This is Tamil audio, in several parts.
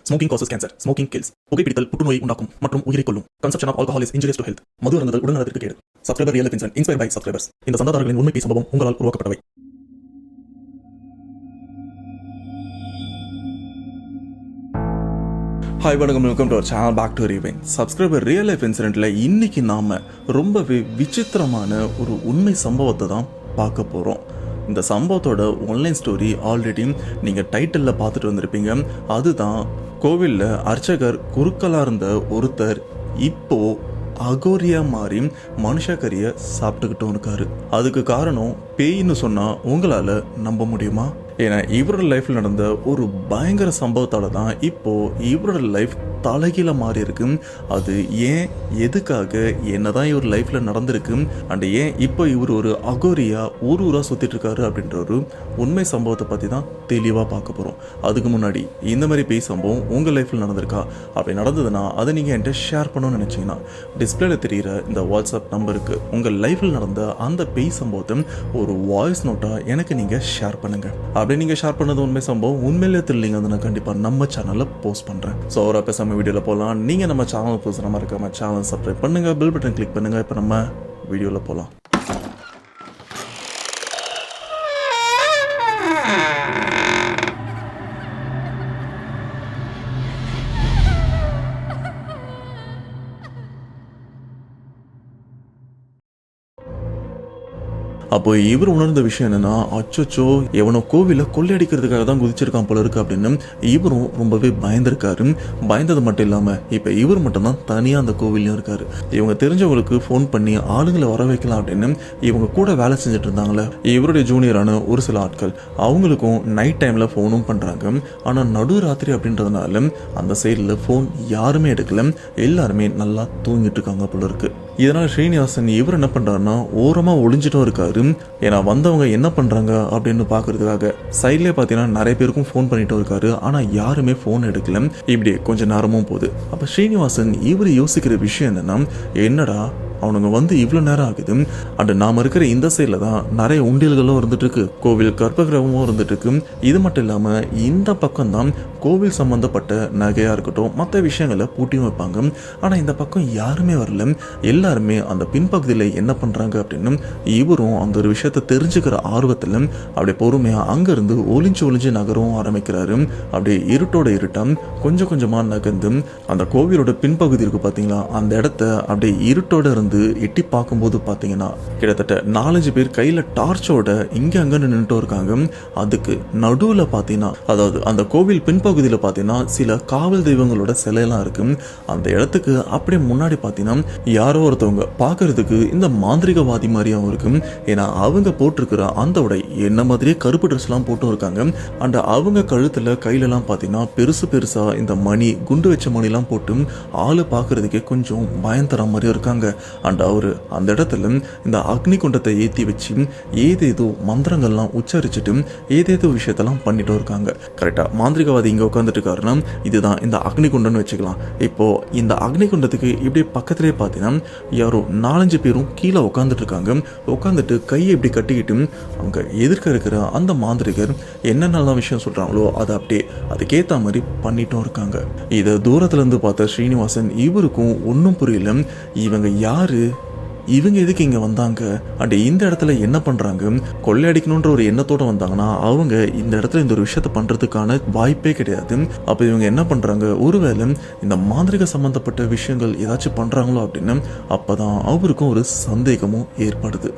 Smoking causes cancer. Smoking kills. புகைப்பிடித்தல் புற்றுநோயை உண்டாக்கும் மற்றும் உயிரை கொல்லும். Consumption of alcohol is injurious to health. மது அருந்துதல் உடல்நலத்திற்கு கேடு. Subscriber Real Life Incident inspired by subscribers. இந்த சந்தாதாரர்களின் உண்மை சம்பவம் உங்களால் உருவாக்கப்பட்டவை. ஹாய் வணக்கம், welcome to our channel back to rewind. Subscriber real life இன்சிடென்ட்ல இன்னைக்கு நாம ரொம்பவே விசித்திரமான ஒரு உண்மை சம்பவத்தை தான் பார்க்க போறோம். இந்த சம்பவத்தோட ஆன்லைன் ஸ்டோரி ஆல்ரெடி நீங்கள் டைட்டிலில் பார்த்துட்டு வந்திருப்பீங்க. அதுதான் கோவிலில் அர்ச்சகர் குருக்களாக இருந்த ஒருத்தர் இப்போ அகோரியா மாறி மனுஷக்கறியை சாப்பிட்டுக்கிட்டும் இருக்காரு. அதுக்கு காரணம் பேயின்னு சொன்னால் உங்களால் நம்ப முடியுமா? ஏன்னா இவரோட லைஃப்பில் நடந்த ஒரு பயங்கர சம்பவத்தால் தான் இப்போது இவரோட லைஃப் தலைகீழ மாறி இருக்கு. அது ஏன், எதுக்காக, என்னதான் இவர் லைஃப்பில் நடந்திருக்கு, அண்ட் ஏன் இப்போ இவர் ஒரு அகோரியா ஊராக சுற்றிட்டு இருக்காரு அப்படின்ற ஒரு உண்மை சம்பவத்தை பற்றி தான் தெளிவாக பார்க்க போகிறோம். அதுக்கு முன்னாடி இந்த மாதிரி பேய் சம்பவம் உங்கள் லைஃப்பில் நடந்திருக்கா? அப்படி நடந்ததுன்னா அதை நீங்கள் என்கிட்ட ஷேர் பண்ணணும்னு நினச்சிங்கன்னா டிஸ்பிளேல தெரிகிற இந்த வாட்ஸ்அப் நம்பருக்கு உங்கள் லைஃப்பில் நடந்த அந்த பேய் சம்பவத்தை ஒரு வாய்ஸ் நோட்டாக எனக்கு நீங்கள் ஷேர் பண்ணுங்கள். அப்படி நீங்கள் ஷேர் பண்ணது உண்மை சம்பவம் உண்மையிலே தெரியலீங்க, அதை நான் கண்டிப்பாக நம்ம சேனலில் போஸ்ட் பண்ணுறேன். ஸோ ஒரு பேசாமல் வீடியோவில் போகலாம். நீங்கள் நம்ம சேனல் புதுசாக மறக்காம சேனல் சப்ஸ்கிரைப் பண்ணுங்கள், பெல் பட்டன் கிளிக் பண்ணுங்கள். இப்போ நம்ம வீடியோவில் போகலாம். அப்போ இவர் உணர்ந்த விஷயம் என்னன்னா, அச்சோ எவனோ கோவில கொள்ளையடிக்கிறதுக்காக தான் குதிச்சிருக்கான் போல இருக்கு அப்படின்னு இவரும் ரொம்பவே பயந்துருக்காரு. பயந்தது மட்டும் இல்லாம இப்ப இவர் மட்டும்தான் தனியா அந்த கோவிலையும் இருக்காரு. இவங்க தெரிஞ்சவங்களுக்கு ஃபோன் பண்ணி ஆளுங்களை வர வைக்கலாம் அப்படின்னு இவங்க கூட வேலை செஞ்சுட்டு இருந்தாங்களே இவருடைய ஜூனியரான ஒரு சில ஆட்கள், அவங்களுக்கும் நைட் டைம்ல ஃபோனும் பண்றாங்க. ஆனா நடு ராத்திரி அப்படின்றதுனால அந்த சைட்ல ஃபோன் யாருமே எடுக்கல, எல்லாருமே நல்லா தூங்கிட்டு இருக்காங்க போல இருக்கு. இதனால ஸ்ரீனிவாசன் இவர் என்ன பண்றாருன்னா ஓரமா ஒளிஞ்சிட்டும் இருக்காரு. ஏன்னா வந்தவங்க என்ன பண்றாங்க அப்படின்னு பாக்குறதுக்காக சைட்லேயே பார்த்தீங்கன்னா நிறைய பேருக்கும் ஃபோன் பண்ணிட்டு இருக்காரு. ஆனா யாருமே ஃபோன் எடுக்கல. இப்படி கொஞ்ச நேரமும் போகுது. அப்ப ஸ்ரீனிவாசன் இவர் யோசிக்கிற விஷயம் என்னன்னா, என்னடா அவனுங்க வந்து இவ்வளோ நேரம் ஆகுது, அண்ட் நாம் இருக்கிற இந்த சைடில் தான் நிறைய உண்டியல்களும் இருந்துட்டு இருக்கு, கோவில் கற்பகிரகமும் இருந்துட்டு இருக்கு. இது மட்டும் இல்லாமல் இந்த பக்கம் தான் கோவில் சம்பந்தப்பட்ட நகையாக இருக்கட்டும் மற்ற விஷயங்களை பூட்டியும் வைப்பாங்க. ஆனால் இந்த பக்கம் யாருமே வரல. எல்லாருமே அந்த பின்பகுதியில் என்ன பண்ணுறாங்க அப்படின்னு இவரும் அந்த ஒரு விஷயத்தை தெரிஞ்சுக்கிற ஆர்வத்தில் அப்படியே பொறுமையாக அங்கேருந்து ஒளிஞ்சு நகரவும் ஆரம்பிக்கிறாரு. அப்படியே இருட்டோட இருட்டம் கொஞ்சம் கொஞ்சமாக நகர்ந்து அந்த கோவிலோட பின்பகுதி இருக்கு பார்த்தீங்களா, அந்த இடத்த அப்படியே இருட்டோட இருந்து எட்டி பார்க்கும்போது பார்த்தீங்கன்னா கிட்டத்தட்ட 4-5 பேர் கையில் டார்ச்சோட இங்கே அங்கே நின்றுட்டு இருக்காங்க. அதுக்கு நடுவில் பார்த்தீங்கன்னா, அதாவது அந்த கோவில் பின்பகுதியில் பார்த்தீங்கன்னா சில காவல் தெய்வங்களோட சிலையெல்லாம் இருக்கு. அந்த இடத்துக்கு அப்படியே முன்னாடி பார்த்தீங்கன்னா யாரோ ஒருத்தவங்க பார்க்கறதுக்கு இந்த மாந்திரிகவாதி மாதிரியாகவும் இருக்கு. ஏன்னா அவங்க போட்டிருக்கிற அந்த உடை என்ன மாதிரியே கருப்பு ட்ரெஸ்லாம் போட்டும் இருக்காங்க. அண்ட் அவங்க கழுத்தில் கையிலலாம் பார்த்தீங்கன்னா பெருசா இந்த மணி, குண்டு வச்ச மணிலாம் போட்டு ஆளு பார்க்கறதுக்கே கொஞ்சம் பயந்தர மாதிரியும் இருக்காங்க. அண்ட் அவரு அந்த இடத்துல இந்த அக்னி குண்டத்தை ஏற்றி வச்சு ஏதேதோ மந்திரங்கள்லாம் உச்சரிச்சுட்டு ஏதேதோ விஷயத்தெல்லாம் பண்ணிட்டு இருக்காங்க. கரெக்டா மாந்திரிகவாதி இங்க உட்காந்துட்டு இருக்காருன்னா இதுதான் இந்த அக்னி குண்டம்னு வச்சுக்கலாம். இப்போ இந்த அக்னி குண்டத்துக்கு இப்படி பக்கத்திலே பார்த்தீங்கன்னா யாரோ 4-5 பேரும் கீழே உட்காந்துட்டு இருக்காங்க. உட்காந்துட்டு கையை இப்படி கட்டிக்கிட்டு அவங்க எதிர்க்க இருக்கிற அந்த மாந்திரிகர் என்னென்னலாம் விஷயம் சொல்றாங்களோ அதை அப்படியே அதுக்கேற்ற மாதிரி பண்ணிட்டும் இருக்காங்க. இதை தூரத்துல இருந்து பார்த்த ஸ்ரீனிவாசன் இவருக்கும் ஒன்றும் புரியல. இவங்க யாரு, இவங்க எதுக்கு இங்க வந்தாங்க, அண்ட் இந்த இடத்துல என்ன பண்றாங்க, கொள்ளையடிக்கணுன்ற ஒரு எண்ணத்தோட வந்தாங்கன்னா அவங்க இந்த இடத்துல இந்த ஒரு விஷயத்த பண்றதுக்கான வாய்ப்பே கிடையாது. அப்ப இவங்க என்ன பண்றாங்க, ஒருவேளை இந்த மாந்திரிக சம்பந்தப்பட்ட விஷயங்கள் ஏதாச்சும் பண்றாங்களோ அப்படின்னு அப்பதான் அவருக்கும் ஒரு சந்தேகமும் ஏற்படுது.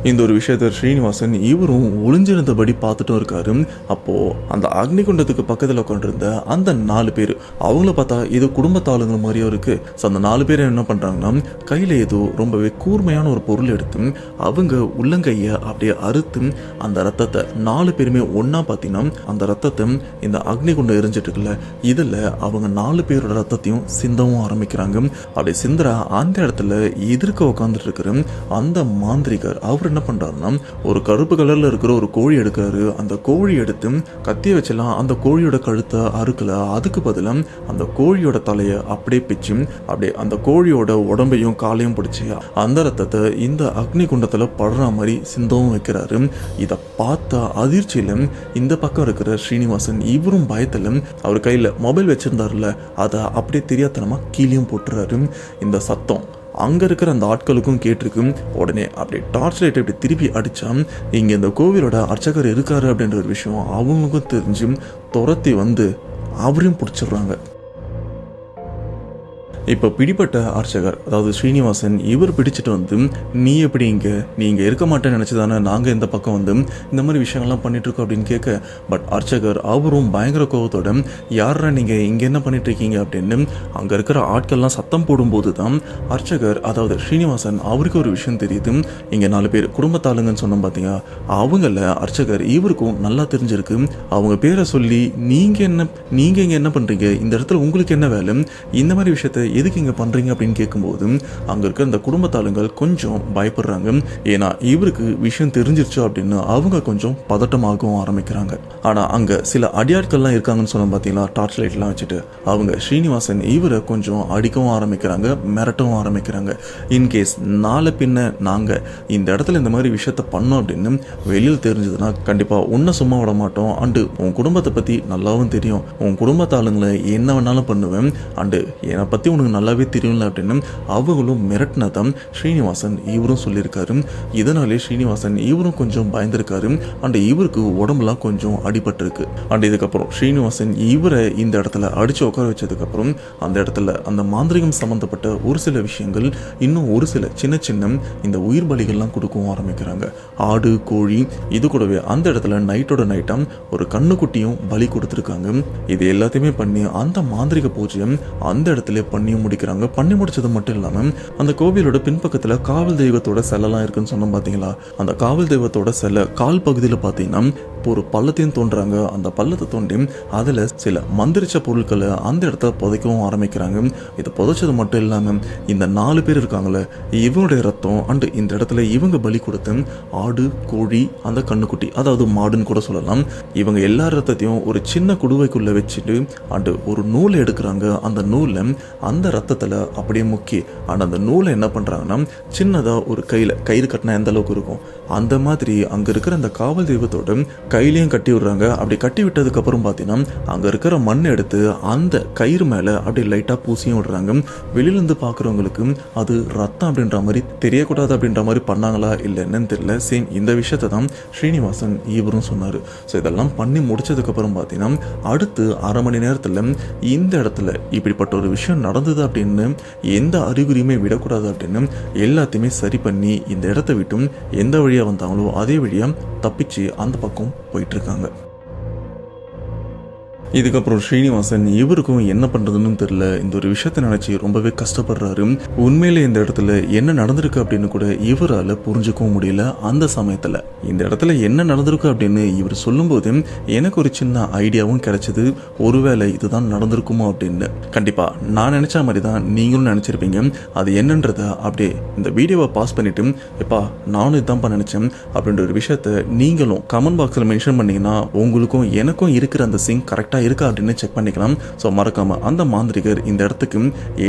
இந்த ஒரு விஷயத்த ஸ்ரீனிவாசன் இவரும் ஒளிஞ்சிருந்தபடி பார்த்துட்டும் இருக்காரு. அப்போ அந்த அக்னிகுண்டத்துக்கு பக்கத்தில் உட்காந்துருந்த அந்த 4 பேர் அவங்கள பார்த்தா ஏதோ குடும்பத்தாளுங்க மாதிரியும் இருக்கு. ஸோ அந்த 4 பேர் என்ன பண்றாங்கன்னா கையில ஏதோ ரொம்பவே கூர்மையான ஒரு பொருள் எடுத்து அவங்க உள்ளங்கையை அப்படியே அறுத்து அந்த ரத்தத்தை 4 பேருமே ஒன்னா பார்த்தீங்கன்னா அந்த ரத்தத்தை இந்த அக்னிகுண்டம் எரிஞ்சிட்டு இருக்குல்ல இதில் அவங்க 4 பேரோட ரத்தத்தையும் சிந்தவும் ஆரம்பிக்கிறாங்க. அப்படி சிந்தரா அந்த இடத்துல எதிர்க்க உட்காந்துட்டு இருக்கிற அந்த மாந்திரிகர் அவர் என்ன பண்றாருன்னா ஒரு கருப்பு கலர்ல இருக்கிற ஒரு கோழி எடுக்கிறாரு. அந்த கோழி எடுத்து கத்திய வச்சலாம் அந்த கோழியோட கழுத்தை அறுக்கல, அதுக்கு பதிலா அந்த கோழியோட தலையை அப்படியே பிச்சு அப்படியே அந்த கோழியோட உடம்பையும் காலையும் பிடிச்சி அந்த ரத்தத்தை இந்த அக்னி குண்டத்துல படுற மாதிரி சிந்தவும் வைக்கிறாரு. இதை பார்த்த அதிர்ச்சியில இந்த பக்கம் இருக்கிற ஸ்ரீனிவாசன் இவரும் பயத்துல அவர் கையில மொபைல் வச்சிருந்தாருல அதை அப்படியே தெரியாதனமா கீழேயும் போட்டுறாரு. இந்த சத்தம் அங்க இருக்கிற அந்த ஆட்களுக்கும் கேட்டிருக்கு. உடனே அப்படியே டார்ச் லைட் இப்படி திருப்பி அடிச்சா இங்க இந்த கோவிலோட அர்ச்சகர் இருக்காரு அப்படின்ற ஒரு விஷயம் அவங்களுக்கும் தெரிஞ்சு துரத்தி வந்து அவரையும் பிடிச்சிடுறாங்க. இப்போ பிடிப்பட்ட அர்ச்சகர் அதாவது ஸ்ரீனிவாசன் இவர் பிடிச்சிட்டு வந்து நீ எப்படி நீ இங்கே இருக்க மாட்டேன்னு நினச்சி தானே நாங்கள் இந்த பக்கம் வந்து இந்த மாதிரி விஷயங்கள்லாம் பண்ணிட்டுருக்கோம் அப்படின்னு கேட்க, பட் அர்ச்சகர் அவரும் பயங்கர கோபத்தோட யாரா நீங்கள் இங்கே என்ன பண்ணிட்டுருக்கீங்க அப்படின்னு அங்கே இருக்கிற ஆட்கள்லாம் சத்தம் போடும்போது தான் அர்ச்சகர் அதாவது ஸ்ரீனிவாசன் அவருக்கு ஒரு விஷயம் தெரியுது. இங்கே 4 பேர் குடும்பத்தாளுங்கன்னு சொன்னோம் பார்த்தீங்க, அவங்கள அர்ச்சகர் இவருக்கும் நல்லா தெரிஞ்சிருக்கு. அவங்க பேரை சொல்லி நீங்கள் இங்கே என்ன பண்ணுறீங்க, இந்த இடத்துல உங்களுக்கு என்ன வேலை, இந்த மாதிரி விஷயத்த எதுக்கு இங்க பண்றீங்க அப்படின்னு கேட்கும்போது அங்க இருக்க அந்த குடும்பத்தாளுங்கள் கொஞ்சம் பயப்படுறாங்க. ஏன்னா இவருக்கு விஷயம் தெரிஞ்சிருச்சு அப்படின்னு அவங்க கொஞ்சம் பதட்டமாகவும் ஆரம்பிக்கிறாங்க. ஆனா அங்க சில அடியாட்கள்லாம் இருக்காங்கன்னு சொன்ன பார்த்தீங்களா, டார்ச் லைட் எல்லாம் வச்சுட்டு அவங்க ஸ்ரீனிவாசன் இவரை கொஞ்சம் அடிக்கவும் ஆரம்பிக்கிறாங்க, மிரட்டவும் ஆரம்பிக்கிறாங்க. இன்கேஸ் நாளை பின்ன நாங்க இந்த இடத்துல இந்த மாதிரி விஷயத்த பண்ணோம் அப்படின்னு வெளியில் தெரிஞ்சதுன்னா கண்டிப்பா உன்னை சும்மா விட மாட்டோம், அண்டு உன் குடும்பத்தை பத்தி நல்லாவும் தெரியும், உன் குடும்பத்தாளுங்களை என்ன வேணாலும் பண்ணுவேன், அண்டு என்னை பத்தி உனக்கு நல்லாவே தெரியும்ல அப்படின்னு அவங்களும் மிரட்டினதான் ஸ்ரீனிவாசன் இவரும் சொல்லியிருக்காரு. இதனாலே ஸ்ரீனிவாசன் இவரும் கொஞ்சம் பயந்திருக்காரு. அண்ட் இவருக்கு உடம்புலாம் கொஞ்சம் அடிபட்டிருக்கு. அண்ட் இதுக்கப்புறம் ஸ்ரீனிவாசன் இவரை இந்த இடத்துல அடிச்சு உட்கார வச்சதுக்கு அப்புறம் அந்த இடத்துல அந்த மாந்திரிகம் சம்பந்தப்பட்ட ஒரு சில விஷயங்கள் இன்னும் ஒரு சில சின்ன சின்ன இந்த உயிர் பலிகள்லாம் கொடுக்கவும் ஆரம்பிக்கிறாங்க. ஆடு கோழி இது கூடவே அந்த இடத்துல நைட்டோட நைட்டாம் ஒரு கண்ணுக்குட்டியும் பலி கொடுத்துருக்காங்க. இது எல்லாத்தையுமே பண்ணி அந்த மாந்திரிக பூஜையை அந்த இடத்துல பண்ணி முடிக்கிறாங்க. பண்ணி முடிச்சது மட்டும் இல்லாம அந்த கோவிலோட பின்பக்கத்துல காவல் தெய்வத்தோட செல்லாம் இருக்குன்னு சொன்னோம் பாத்தீங்களா, அந்த காவல் தெய்வத்தோட செல்ல கால் பகுதியில பாத்தீங்கன்னா ஒரு பள்ளத்தையும் தோன்றாங்க. அந்த பள்ளத்தை தோண்டி அதுல சில மந்திரிச்ச பொருட்களை அந்த இடத்துல புதைக்கவும் ஆரம்பிக்கிறாங்க. இதை புதைச்சது மட்டும் இல்லாம இந்த 4 பேர் இருக்காங்களே இவங்களுடைய ரத்தம் அண்டு இந்த இடத்துல இவங்க பலி கொடுத்து ஆடு கோழி அந்த கண்ணுக்குட்டி அதாவது மாடுன்னு கூட சொல்லலாம், இவங்க எல்லா ரத்தத்தையும் ஒரு சின்ன குடுவைக்குள்ள வச்சுட்டு அண்டு ஒரு நூலை எடுக்கிறாங்க. அந்த நூலை அந்த ரத்தத்துல அப்படியே முக்கி அந்த நூலை என்ன பண்றாங்கன்னா சின்னதா ஒரு கயிறு கட்டினா எந்த அளவுக்கு இருக்கும் அந்த மாதிரி அங்க இருக்கிற அந்த காவல் தெய்வத்தோட கையிலையும் கட்டி விடுறாங்க. அப்படி கட்டி விட்டதுக்கு அப்புறம் பாத்தீங்கன்னா அங்க இருக்கிற மண் எடுத்து அந்த கயிறு மேல அப்படி லைட்டா பூசியும் விடுறாங்க. வெளியில இருந்து பாக்குறவங்களுக்கு அது ரத்தம் அப்படின்ற மாதிரி தெரியக்கூடாது அப்படின்ற மாதிரி பண்ணாங்களா இல்ல என்னன்னு தெரியல. சேம் இந்த விஷயத்தை தான் ஸ்ரீனிவாசன் இவரும் சொன்னாரு. ஸோ இதெல்லாம் பண்ணி முடிச்சதுக்கு அப்புறம் பாத்தீங்கன்னா அடுத்து அரை மணி நேரத்துல இந்த இடத்துல இப்படிப்பட்ட ஒரு விஷயம் நடந்தது அப்படின்னு எந்த அறிகுறியுமே விடக்கூடாது அப்படின்னு எல்லாத்தையுமே சரி பண்ணி இந்த இடத்த விட்டும் எந்த வழியா வந்தாங்களோ அதே வழியா தப்பிச்சு அந்த பக்கம் போயிட்டு இருக்காங்க. இதுக்கப்புறம் ஸ்ரீனிவாசன் இவருக்கும் என்ன பண்றதுன்னு தெரியல. இந்த ஒரு விஷயத்த நினைச்சு ரொம்பவே கஷ்டப்படுறாரு. உண்மையிலே இந்த இடத்துல என்ன நடந்திருக்கு அப்படின்னு கூட இவரால் புரிஞ்சுக்கவும் முடியல. அந்த சமயத்துல இந்த இடத்துல என்ன நடந்திருக்கு அப்படின்னு இவர் சொல்லும்போது எனக்கு ஒரு சின்ன ஐடியாவும் கிடைச்சது. ஒருவேளை இதுதான் நடந்திருக்குமோ அப்படின்னு. கண்டிப்பா நான் நினைச்ச மாதிரி தான் நீங்களும் நினைச்சிருப்பீங்க. அது என்னன்றத அப்படியே இந்த வீடியோவை பாஸ் பண்ணிட்டு எப்பா நானும் இதுதான் நினைச்சேன் அப்படின்ற ஒரு விஷயத்த நீங்களும் கமெண்ட் பாக்ஸ்ல மென்ஷன் பண்ணீங்கன்னா உங்களுக்கும் எனக்கும் இருக்கிற அந்த சிங்க் கரெக்டா இருக்கா அப்படின்னு செக் பண்ணிக்கலாம். ஸோ மறக்காம அந்த மாந்திரிகர் இந்த இடத்துக்கு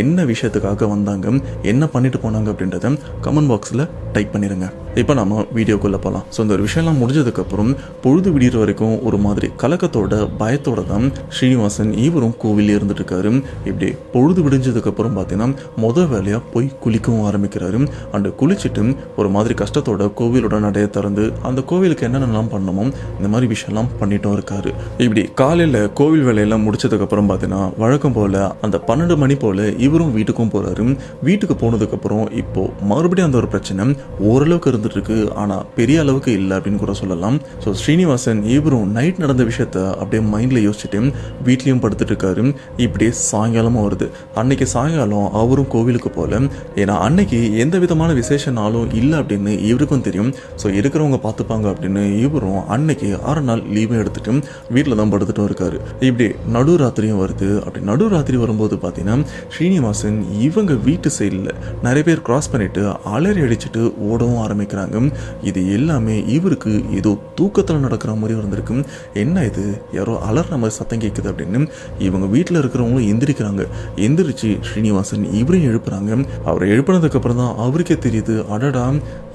என்ன விஷயத்துக்காக வந்தாங்க, என்ன பண்ணிட்டு போனாங்க அப்படின்றத கமெண்ட் பாக்ஸ்ல டைப் பண்ணிருங்க. இப்போ நம்ம வீடியோக்குள்ள போகலாம். ஸோ இந்த ஒரு விஷயம்லாம் முடிஞ்சதுக்கு அப்புறம் பொழுது விடிகிற வரைக்கும் ஒரு மாதிரி கலக்கத்தோட பயத்தோட தான் ஸ்ரீனிவாசன் இவரும் கோவிலே இருந்துட்டு இருக்காரு. இப்படி பொழுது விடிஞ்சதுக்கு அப்புறம் பார்த்தீங்கன்னா வேலையா போய் குளிக்கவும் ஆரம்பிக்கிறாரு. அண்ட் குளிச்சுட்டு ஒரு மாதிரி கஷ்டத்தோட கோவிலோட நடைய திறந்து அந்த கோவிலுக்கு என்னென்னலாம் பண்ணணுமோ இந்த மாதிரி விஷயம்லாம் பண்ணிட்டும் இருக்காரு. இப்படி காலையில் கோவில் வேலையெல்லாம் முடிச்சதுக்கு அப்புறம் பார்த்தீங்கன்னா வழக்கம் போல அந்த 12 மணி போல இவரும் வீட்டுக்கும் போறாரு. வீட்டுக்கு போனதுக்கு அப்புறம் இப்போ மறுபடியும் அந்த ஒரு பிரச்சனை ஓரளவுக்கு இருந்துட்டு இருக்கு, ஆனா பெரிய அளவுக்கு இல்லை அப்படின்னு கூட சொல்லலாம். ஸோ ஸ்ரீனிவாசன் இவரும் நைட் நடந்த விஷயத்த அப்படியே மைண்ட்ல யோசிச்சுட்டு வீட்லயும் படுத்துட்டு இருக்காரு. இப்படி சாயங்காலமும் வருது. அன்னைக்கு சாயங்காலம் அவரும் கோவிலுக்கு போல, ஏன்னா அன்னைக்கு எந்த விதமான விசேஷ நாளும் இல்லை அப்படின்னு இவருக்கும் தெரியும். ஸோ இருக்கிறவங்க பார்த்துப்பாங்க அப்படின்னு இவரும் அன்னைக்கு 6 நாள் லீவும் எடுத்துட்டு வீட்டில் தான் படுத்துட்டும் இருக்காரு. இப்படி நடுராத்திரியும் வருது. அப்படி நடுராத்திரி வரும்போது பார்த்தீங்கன்னா ஸ்ரீனிவாசன் இவங்க வீட்டு சைடில் நிறைய பேர் கிராஸ் பண்ணிட்டு அலறி அடிச்சுட்டு ஓடவும் ஆரம்பிக்கிறாங்க. ஆரம்பிக்கிறாங்க. இது எல்லாமே இவருக்கு ஏதோ தூக்கத்தில் நடக்கிற மாதிரி இருந்திருக்கு. என்ன இது, யாரோ அலற மாதிரி சத்தம் கேட்குது அப்படின்னு இவங்க வீட்டில் இருக்கிறவங்களும் எந்திரிக்கிறாங்க. எந்திரிச்சு ஸ்ரீனிவாசன் இவரையும் எழுப்புறாங்க. அவரை எழுப்பினதுக்கு அப்புறம் தான் அவருக்கே தெரியுது, அடடா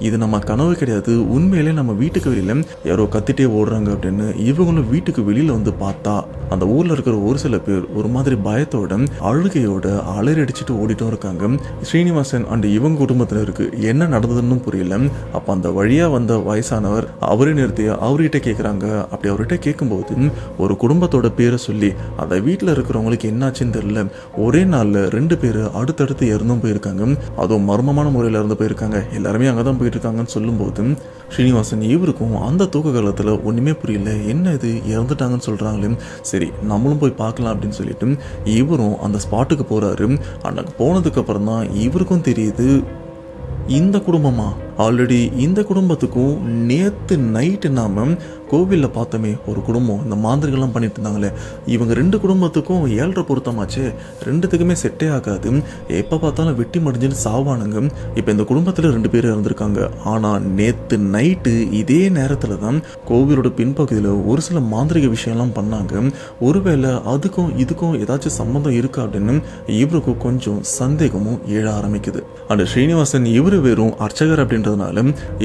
இது நம்ம கனவு கிடையாது, உண்மையிலே நம்ம வீட்டுக்கு வெளியில யாரோ கத்திட்டே ஓடுறாங்க அப்படின்னு. இவங்களும் வீட்டுக்கு வெளியில வந்து பார்த்தா அந்த ஊர்ல இருக்கிற ஒரு சில பேர் ஒரு மாதிரி பயத்தோட அழுகையோட அலறடிச்சுட்டு ஓடிட்டும் இருக்காங்க. ஸ்ரீனிவாசன் அண்ட் இவங்க குடும்பத்தினருக்கு என்ன நடந்ததுன்னு புரியல. அப்ப அந்த வழியா வந்த வயசானவர் அவரே நிறுத்தி அவர்கிட்ட கேட்குறாங்க. அப்படி அவர்கிட்ட கேட்கும்போது ஒரு குடும்பத்தோட பேரை சொல்லி அந்த வீட்டில் இருக்கிறவங்களுக்கு என்னாச்சுன்னு தெரியல, ஒரே நாளில் 2 பேர் அடுத்தடுத்து இறந்தும் போயிருக்காங்க, அதுவும் மர்மமான முறையில் இறந்து போயிருக்காங்க, எல்லாருமே அங்கே தான் போயிட்டு இருக்காங்கன்னு சொல்லும்போது ஸ்ரீனிவாசன் இவருக்கும் அந்த தூக்க காலத்தில் ஒன்றுமே புரியல, என்ன இது இறந்துட்டாங்கன்னு சொல்கிறாங்களே, சரி நம்மளும் போய் பார்க்கலாம் அப்படின்னு சொல்லிட்டு இவரும் அந்த ஸ்பாட்டுக்கு போகிறாரு. அன்னைக்கு போனதுக்கு அப்புறம் தான் இவருக்கும் தெரியுது, இந்த குடும்பமா, ஆல்ரெடி இந்த குடும்பத்துக்கும் நேற்று நைட்டு நாம கோவிலில் பார்த்தோமே ஒரு குடும்பம் இந்த மாந்திரிகள்லாம் பண்ணிட்டு இருந்தாங்களே, இவங்க 2 குடும்பத்துக்கும் 7.5 பொருத்தமாச்சு, 2த்துக்குமே செட்டே ஆகாது, எப்போ பார்த்தாலும் வெட்டி மடிஞ்சுன்னு சாவானுங்க. இப்போ இந்த குடும்பத்தில் 2 பேர் இறந்துருக்காங்க. ஆனால் நேற்று நைட்டு இதே நேரத்தில் தான் கோவிலோட பின்பகுதியில் ஒரு சில மாந்திரிக விஷயம்லாம் பண்ணாங்க. ஒருவேளை அதுக்கும் இதுக்கும் ஏதாச்சும் சம்மந்தம் இருக்கா அப்படின்னு இவருக்கும் கொஞ்சம் சந்தேகமும் எழ ஆரம்பிக்குது. அந்த ஸ்ரீனிவாசன் இவர் வெறும் அர்ச்சகர் அப்படின்றதுனால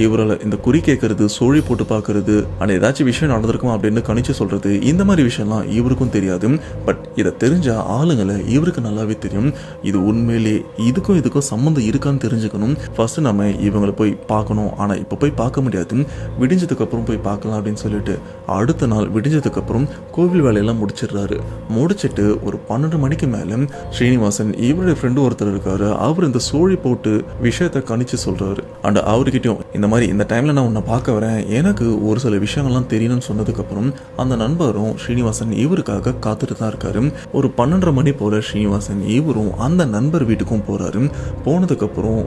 இவரால் இந்த குறி கேட்கறது, சோழி போட்டு பார்க்கறது, ஆனால் ஏதாச்சும் விஷயம் நடந்திருக்கும் அப்படின்னு கணிச்சு சொல்றது, இந்த மாதிரி விஷயம்லாம் இவருக்கும் தெரியாது. பட் இதை தெரிஞ்ச ஆளுங்களை இவருக்கு நல்லாவே தெரியும். இது உண்மையிலே இதுக்கும் சம்மந்தம் இருக்கான்னு தெரிஞ்சுக்கணும், ஃபர்ஸ்ட் நம்ம இவங்களை போய் பார்க்கணும். ஆனால் இப்போ போய் பார்க்க முடியாது, விடிஞ்சதுக்கு அப்புறம் போய் பார்க்கலாம் அப்படின்னு சொல்லிட்டு அடுத்த நாள் விடிஞ்சதுக்கு அப்புறம் கோவில் வேலையெல்லாம் முடிச்சிடுறாரு. முடிச்சிட்டு ஒரு 12 மணிக்கு மேலே ஸ்ரீனிவாசன் இவருடைய ஃப்ரெண்டு ஒருத்தர் இருக்காரு, அவர் இந்த சோழி போட்டு விஷயத்தை கணிச்சு சொல்றாரு. அண்ட் அவர்கிட்டயும் இந்த மாதிரி இந்த டைம்ல நான் உன்னை பார்க்க வரேன், எனக்கு ஒரு சில விஷயங்கள்லாம் தெரியணும்னு சொன்னதுக்கு அப்புறம் அந்த நண்பரும் ஸ்ரீனிவாசன் இவருக்காக காத்துட்டு தான் இருக்காரு. ஒரு 12:30 மணி போல ஸ்ரீனிவாசன் இவரும் அந்த நண்பர் வீட்டுக்கும் போறாரு. போனதுக்கு அப்புறம்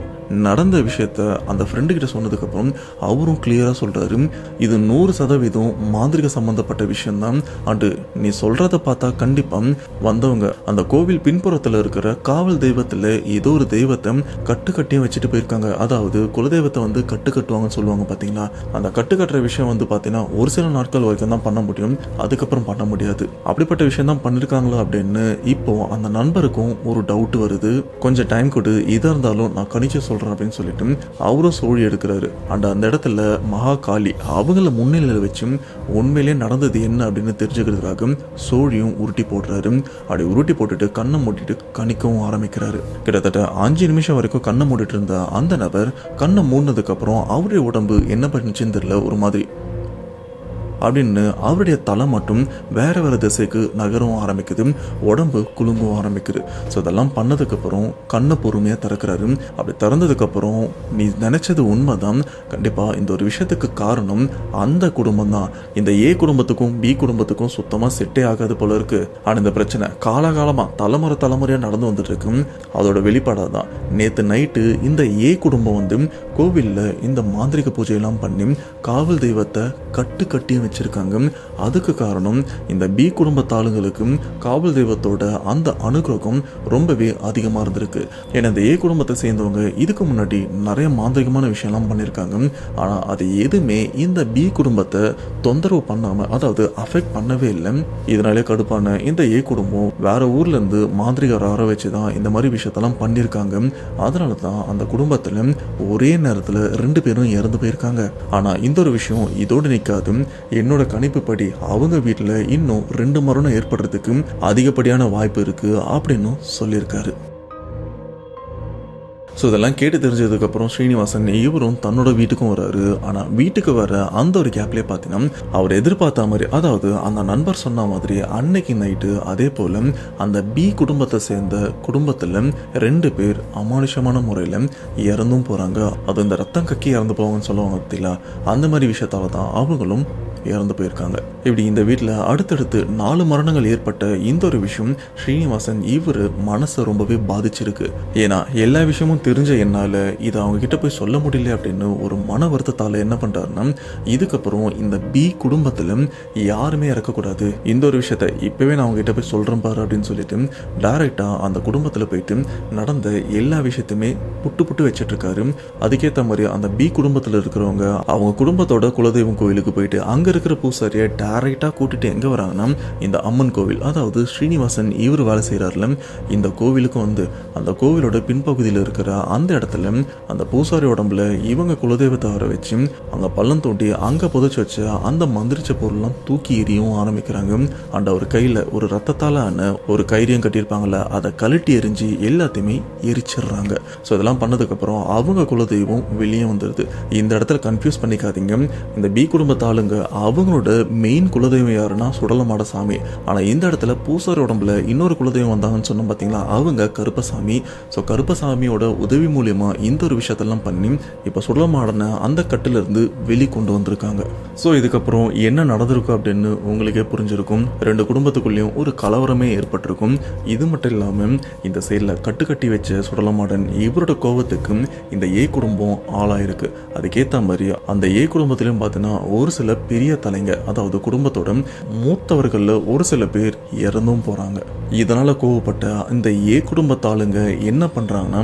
நடந்த விஷயத்த அந்த ஃப்ரெண்டு கிட்ட சொன்னதுக்கு அப்புறம் அவரும் கிளியரா சொல்றாரு, இது 100% மாந்திரிக சம்பந்தப்பட்ட விஷயம் தான். அண்டு நீ சொல்றத பார்த்தா கண்டிப்பா வந்தவங்க அந்த கோவில் பின்புறத்துல இருக்கிற காவல் தெய்வத்துல ஏதோ ஒரு தெய்வத்தை கட்டியும் வச்சுட்டு போயிருக்காங்க. அதாவது குலதெய்வத்தை வந்து கட்டுவாங்கன்னு சொல்லுவாங்க பாத்தீங்களா, அந்த கட்டுற விஷயம் வந்து பாத்தீங்கன்னா ஒரு சில நாட்கள் வரைக்கும் தான் பண்ண முடியும், அதுக்கப்புறம் பண்ண முடியாது. அப்படிப்பட்ட விஷயம் தான் பண்ணிருக்காங்களா அப்படின்னு இப்போ அந்த நண்பருக்கும் ஒரு டவுட் வருது. கொஞ்சம் டைம் கொடு, இதா இருந்தாலும் நான் கணிச்சு சொல்றேன் அப்படின்னு சொல்லிட்டு அவரும் சோழி எடுக்கிறாரு. அண்ட் அந்த இடத்துல மகா காளி அவங்கள முன்னிலையில வச்சு உண்மையிலே நடந்தது என்ன அப்படின்னு தெரிஞ்சுக்கிறதுக்காக சோழியும் உருட்டி போடுறாரு. அப்படி உருட்டி போட்டுட்டு கண்ணை மூடிட்டு கணிக்கவும் ஆரம்பிக்கிறாரு. கிட்டத்தட்ட 5 நிமிஷம் வரைக்கும் கண்ணை மூடிட்டு இருந்த அந்த நபர் கண்ணை மூடினதுக்கு அப்புறம் அவருடைய உடம்பு என்ன பண்ணுச்சுன்னு தெரியல, ஒரு மாதிரி அப்படின்னு அவருடைய தலை மட்டும் வேற திசைக்கு நகரவும் ஆரம்பிக்குது, உடம்பு குலுங்கவும் ஆரம்பிக்குது. ஸோ இதெல்லாம் பண்ணதுக்கப்புறம் கண்ணை பொறுமையாக திறக்கிறாரு. அப்படி திறந்ததுக்கப்புறம் நீ நினைச்சது உண்மைதான், கண்டிப்பாக இந்த ஒரு விஷயத்துக்கு காரணம் அந்த குடும்பம் தான், இந்த ஏ குடும்பத்துக்கும் பி குடும்பத்துக்கும் சுத்தமாக செட்டே ஆகாது போல இருக்கு. ஆனால் இந்த பிரச்சனை காலகாலமாக தலைமுறையாக நடந்து வந்துட்டு இருக்கு. அதோட வெளிப்பாடாக தான் நேற்று நைட்டு இந்த ஏ குடும்பம் வந்து கோவிலில் இந்த மாந்திரிக பூஜையெல்லாம் பண்ணி காவல் தெய்வத்தை கட்டி வச்சிருக்காங்க. அதுக்கு காரணம் இந்த பி குடும்பத்தாளுங்களுக்கு காவல் தெய்வத்தோட அந்த அனுகிரகம் ரொம்பவே அதிகமாக இருந்திருக்கு. ஏன்னா இந்த ஏ குடும்பத்தை சேர்ந்தவங்க இதுக்கு முன்னாடி நிறைய மாந்திரிகமான விஷயம்லாம் பண்ணியிருக்காங்க. ஆனால் அது எதுவுமே இந்த பி குடும்பத்தை தொந்தரவு பண்ணாமல், அதாவது அஃபெக்ட் பண்ணவே இல்லை. இதனாலே கடுப்பான இந்த ஏ குடும்பம் வேற ஊர்ல இருந்து மாந்திரிகர் வர வச்சு தான் இந்த மாதிரி விஷயத்தெல்லாம் பண்ணியிருக்காங்க. அதனால தான் அந்த குடும்பத்தில் ஒரே நேரத்தில் 2 பேரும் இறந்து போயிருக்காங்க. ஆனால் இந்த ஒரு விஷயம் இதோடு நிற்காது. என்னோட கணிப்புப்படி அவங்க வீட்டில் இன்னும் 2 மரணம் ஏற்படுறதுக்கு அதிகப்படியான வாய்ப்பு இருக்கு அப்படின்னு சொல்லியிருக்காரு. ஸோ இதெல்லாம் கேட்டு தெரிஞ்சதுக்கப்புறம் ஸ்ரீனிவாசன் இவரும் தன்னோட வீட்டுக்கும் வர்றாரு. ஆனால் வீட்டுக்கு வர அந்த ஒரு கேப்லேயே பார்த்தீங்கன்னா அவர் எதிர்பார்த்த மாதிரி, அதாவது அந்த நண்பர் சொன்ன மாதிரி அன்னைக்கு நைட்டு அதே போல் அந்த பி குடும்பத்தை சேர்ந்த குடும்பத்தில் 2 பேர் அமானுஷமான முறையில் இறந்தும் போகிறாங்க. அது இந்த ரத்தம் கக்கி இறந்து போவாங்கன்னு சொல்லுவாங்க பார்த்தீங்களா, அந்த மாதிரி விஷயத்தால தான் அவங்களும் இறந்து போயிருக்காங்க. இப்படி இந்த வீட்டில் அடுத்தடுத்து 4 மரணங்கள் ஏற்பட்ட இந்த ஒரு விஷயம் ஸ்ரீனிவாசன் இவர் மனசை ரொம்பவே பாதிச்சிருக்கு. ஏன்னா எல்லா விஷயமும் தெரிஞ்ச என்னால் இதை அவங்க கிட்ட போய் சொல்ல முடியல அப்படின்னு ஒரு மன வருத்தத்தால் என்ன பண்ணுறாருன்னா, இதுக்கப்புறம் இந்த பி குடும்பத்தில் யாருமே இறக்கக்கூடாது, இந்த ஒரு விஷயத்த இப்போவே நான் அவங்க கிட்ட போய் சொல்கிறேன் பாரு அப்படின்னு சொல்லிட்டு டைரெக்டாக அந்த குடும்பத்தில் போயிட்டு நடந்த எல்லா விஷயத்தையுமே புட்டு வச்சுட்டு இருக்காரு. அதுக்கேற்ற மாதிரி அந்த பி குடும்பத்தில் இருக்கிறவங்க அவங்க குடும்பத்தோட குலதெய்வம் கோவிலுக்கு போயிட்டு அங்கே இருக்கிற பூசாரியை டைரெக்டாக கூட்டிட்டு எங்கே வராங்கன்னா இந்த அம்மன் கோவில், அதாவது ஸ்ரீனிவாசன் இவர் வேலை செய்கிறாருல இந்த கோவிலுக்கு வந்து அந்த கோவிலோட பின்பகுதியில் இருக்கிற அந்த இடத்துல அந்த பூசாரி உடம்புல இவங்க குலதெய்வத்தை வர வச்சு அங்கே பள்ளம் தோண்டி அங்கே புதைச்சி வச்ச அந்த மந்திரிச்ச பொருள்லாம் தூக்கி எறியவும் ஆரம்பிக்கிறாங்க. அண்ட் அவர் கையில் ஒரு ரத்தத்தால் ஆன ஒரு கைரியம் கட்டியிருப்பாங்கல்ல, அதை கழட்டி எரிஞ்சு எல்லாத்தையுமே எரிச்சிடுறாங்க. ஸோ இதெல்லாம் பண்ணதுக்கப்புறம் அவங்க குலதெய்வம் வெளியே வந்துடுது. இந்த இடத்துல கன்ஃபியூஸ் பண்ணிக்காதீங்க, இந்த பி குடும்பத்து ஆளுங்க அவங்களோட மெயின் குலதெய்வம் யாருன்னா சுடலமாட சாமி. ஆனால் இந்த இடத்துல பூசாரி உடம்புல இன்னொரு குலதெய்வம் வந்தாங்கன்னு சொன்னோம் பார்த்தீங்களா, அவங்க கருப்பசாமி. ஸோ கருப்பசாமியோட உதவி மூலியமா இந்த ஒரு விஷயத்தெல்லாம் பண்ணி இப்போ சுடலமாடனை அந்த கட்டிலிருந்து வெளி கொண்டு வந்திருக்காங்க. ஸோ இதுக்கப்புறம் என்ன நடந்திருக்கும் அப்படின்னு உங்களுக்கே புரிஞ்சிருக்கும். 2 குடும்பத்துக்குள்ளேயும் ஒரு கலவரமே ஏற்பட்டிருக்கும். இது மட்டும் இல்லாமல் இந்த சைடில் கட்டி வச்ச சுடலமாடன் இவரோட கோபத்துக்கு இந்த ஏ குடும்பம் ஆளாயிருக்கு. அதுக்கேற்ற மாதிரி அந்த ஏ குடும்பத்திலையும் பார்த்தீங்கன்னா ஒரு சில பெரிய தலைங்க, அதாவது குடும்பத்தோட மூத்தவர்களில் ஒரு சில பேர் இறந்தும் போகிறாங்க. இதனால் கோவப்பட்ட இந்த ஏ குடும்பத்தாளுங்க என்ன பண்ணுறாங்கன்னா,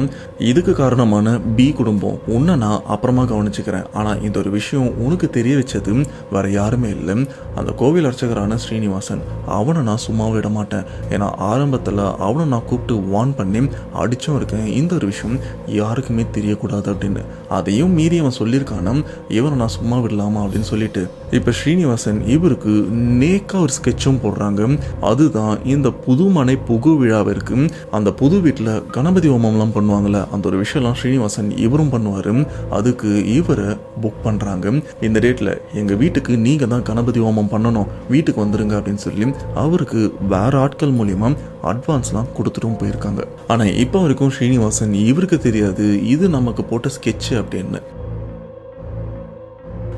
இதுக்கு காரணமான பி குடும்பம் உன்னை நான் அப்புறமா கவனிச்சுக்கிறேன், ஆனால் இந்த ஒரு விஷயம் உனக்கு தெரிய வச்சது வேற யாருமே இல்லை, அந்த கோவில் அர்ச்சகரான ஸ்ரீனிவாசன். அவனை நான் சும்மா விட மாட்டேன். ஏன்னா ஆரம்பத்தில் அவனை நான் கூப்பிட்டு வார்ன் பண்ணி அடிச்சும் இருக்கேன், இந்த ஒரு விஷயம் யாருக்குமே தெரியக்கூடாது அப்படின்னு. அதையும் மீறி அவன் சொல்லியிருக்கானா, இவனை நான் சும்மா விடலாமா அப்படின்னு சொல்லிட்டு இப்போ ஸ்ரீனிவாசன் இவருக்கு நேக்கா ஒரு ஸ்கெட்சும் போடுறாங்க. அதுதான் இந்த புதுமனை புகு விழாவிற்கு அந்த புது வீட்டில் கணபதி ஹோமம்லாம் பண்ணுவாங்கள்ல, அந்த ஒரு விஷயம்லாம் ஸ்ரீனிவாசன் இவரும் பண்ணுவார். அதுக்கு இவரை புக் பண்ணுறாங்க. இந்த டேட்டில் எங்கள் வீட்டுக்கு நீங்கள் தான் கணபதி ஹோமம் பண்ணணும், வீட்டுக்கு வந்துருங்க அப்படின்னு சொல்லி அவருக்கு வேற ஆட்கள் மூலியமா அட்வான்ஸ்லாம் கொடுத்துட்டும் போயிருக்காங்க. ஆனால் இப்போ வரைக்கும் ஸ்ரீனிவாசன் இவருக்கு தெரியாது இது நமக்கு போட்ட ஸ்கெட்சு அப்படின்னு.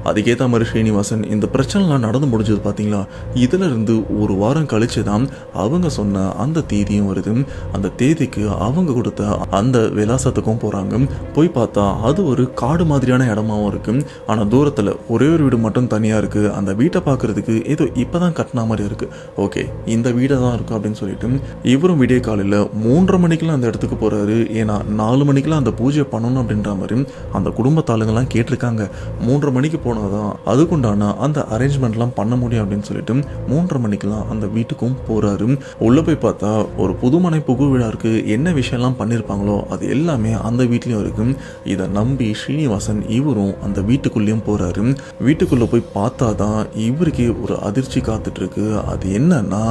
அதுக்கேற்ற மாதிரி ஸ்ரீனிவாசன் இந்த பிரச்சனைலாம் நடந்து முடிஞ்சது பார்த்தீங்களா, இதிலிருந்து ஒரு வாரம் கழிச்சு தான் அவங்க சொன்ன அந்த தேதியும் வருது. அந்த தேதிக்கு அவங்க கொடுத்த அந்த விலாசத்துக்கும் போகிறாங்க. போய் பார்த்தா அது ஒரு காடு மாதிரியான இடமாவும் இருக்குது. ஆனால் தூரத்தில் ஒரே ஒரு வீடு மட்டும் தனியாக இருக்குது. அந்த வீட்டை பார்க்குறதுக்கு ஏதோ இப்போ தான் கட்டின மாதிரி இருக்குது. ஓகே, இந்த வீடை தான் இருக்குது அப்படின்னு சொல்லிட்டு இவரும் விடிய காலையில் 3:30 மணிக்கெலாம் அந்த இடத்துக்கு போகிறாரு. ஏன்னா 4 மணிக்கெலாம் அந்த பூஜை பண்ணணும் அப்படின்ற மாதிரி அந்த குடும்பத்தாளுங்கெல்லாம் கேட்டிருக்காங்க. 3:30 மணிக்கு தான் அதுக்குண்டான அந்த அரேஞ்ச்மெண்ட்லாம் பண்ண முடியும் அப்படின்னு சொல்லிட்டு 3:30 மணிக்கெல்லாம் அந்த வீட்டுக்கும் போறாரு. உள்ள போய் பார்த்தா ஒரு புதுமனை புகு விழாருக்கு என்ன விஷயம்லாம் பண்ணியிருப்பாங்களோ அது எல்லாமே அந்த வீட்லயும் இருக்கு. இதை நம்பி ஸ்ரீனிவாசன் இவரும் அந்த வீட்டுக்குள்ளேயும் போறாரு. வீட்டுக்குள்ள போய் பார்த்தாதான் இவருக்கே ஒரு அதிர்ச்சி காத்துட்டு இருக்கு. அது என்னன்னா,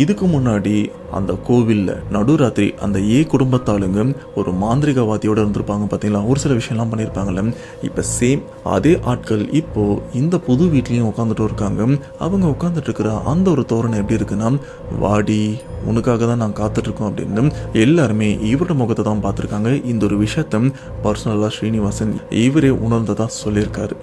இதுக்கு முன்னாடி அந்த கோவில்ல நடுராத்திரி அந்த ஏ குடும்பத்தாளுங்க ஒரு மாந்திரிகவாதியோட இருந்திருப்பாங்க பார்த்தீங்களா, ஒரு சில விஷயம்லாம் பண்ணியிருப்பாங்கல்ல. இப்போ சேம் அதே ஆட்கள் இப்போ இந்த புது வீட்லேயும் உட்காந்துட்டு இருக்காங்க. அவங்க உட்காந்துட்டு இருக்கிற அந்த ஒரு தோரணை எப்படி இருக்குன்னா, வாடி உனக்காக தான் நான் காத்துட்ருக்கோம் அப்படின்னு எல்லாருமே இவரோட முகத்தை தான் பார்த்துருக்காங்க. இந்த ஒரு விஷயத்த பர்சனலாக ஸ்ரீனிவாசன் இவரே உணர்ந்ததா சொல்லியிருக்காரு.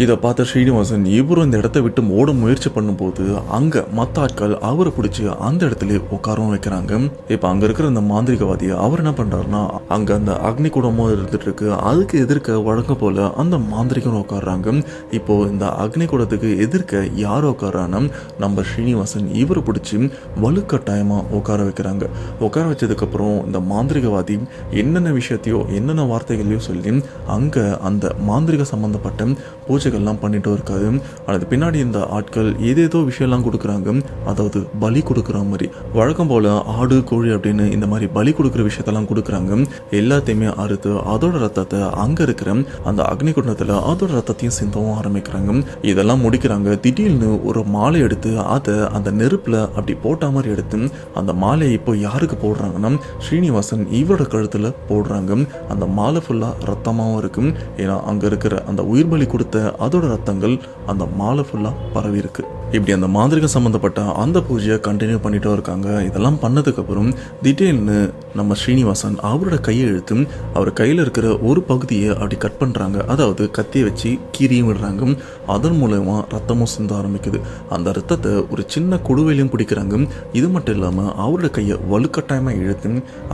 இதை பார்த்த ஸ்ரீனிவாசன் இவரும் இந்த இடத்த விட்டு ஓட முயற்சி பண்ணும்போது அங்கே மற்ற ஆட்கள் அவரை பிடிச்சி அந்த இடத்துல உட்காரவும் வைக்கிறாங்க. இப்போ அங்கே இருக்கிற அந்த மாந்திரிகவாதியை அவர் என்ன பண்ணுறாருன்னா, அங்கே அந்த அக்னி குடமும் இருந்துட்டு இருக்கு, அதுக்கு எதிர்க்க வழக்கம் போல் அந்த மாந்திரிகம் உட்காடுறாங்க. இப்போது இந்த அக்னி குடத்துக்கு எதிர்க்க யார் உட்காரான்னா, நம்ம ஸ்ரீனிவாசன் இவரை பிடிச்சி வலுக்கட்டாயமாக உட்கார வைக்கிறாங்க. உட்கார வச்சதுக்கப்புறம் இந்த மாந்திரிகவாதி என்னென்ன விஷயத்தையோ என்னென்ன வார்த்தைகளையோ சொல்லி அங்கே அந்த மாந்திரிக சம்பந்தப்பட்ட பூஜைகள்லாம் பண்ணிட்டு இருக்காரு. அது பின்னாடி இந்த ஆட்கள் ஏதேதோ விஷயம்லாம் கொடுக்குறாங்க. அதாவது பலி கொடுக்குற மாதிரி வழக்கம் போல ஆடு கோழி அப்படின்னு இந்த மாதிரி பலி கொடுக்குற விஷயத்தெல்லாம் கொடுக்குறாங்க. எல்லாத்தையுமே அறுத்து அதோட ரத்தத்தை அங்கே இருக்கிற அந்த அக்னி குண்டத்தில் அதோட ரத்தத்தையும் சிந்தவும் ஆரம்பிக்கிறாங்க. இதெல்லாம் முடிக்கிறாங்க. திடீர்னு ஒரு மாலை எடுத்து அதை அந்த நெருப்பில் அப்படி போட்ட மாதிரி எடுத்து அந்த மாலையை இப்போ யாருக்கு போடுறாங்கன்னா, ஸ்ரீனிவாசன் இவரோட கழுத்தில் போடுறாங்க. அந்த மாலை ஃபுல்லாக ரத்தமாகவும் இருக்கும். ஏன்னா அங்கே இருக்கிற அந்த உயிர் பலி கொடுத்த அதோட ரத்தங்கள் அந்த மாலை ஃபுல்லா பரவி இருக்கு. இப்படி அந்த மாந்திரிகம் சம்பந்தப்பட்ட அந்த பூஜையை கண்டினியூ பண்ணிட்டு இருக்காங்க. இதெல்லாம் பண்ணதுக்கு அப்புறம் திடீர்னு நம்ம ஸ்ரீனிவாசன் அவரோட கையை இழுத்து அவர் கையில் இருக்கிற ஒரு பகுதியை அப்படி கட் பண்ணுறாங்க. அதாவது கத்தியை வச்சு கீரியும் விடுறாங்க. அதன் மூலமா ரத்தமும் சிந்த ஆரம்பிக்குது. அந்த ரத்தத்தை ஒரு சின்ன குடுவையிலையும் பிடிக்கிறாங்க. இது மட்டும் இல்லாமல் அவரோட கையை வலுக்கட்டாயமாக இழுத்து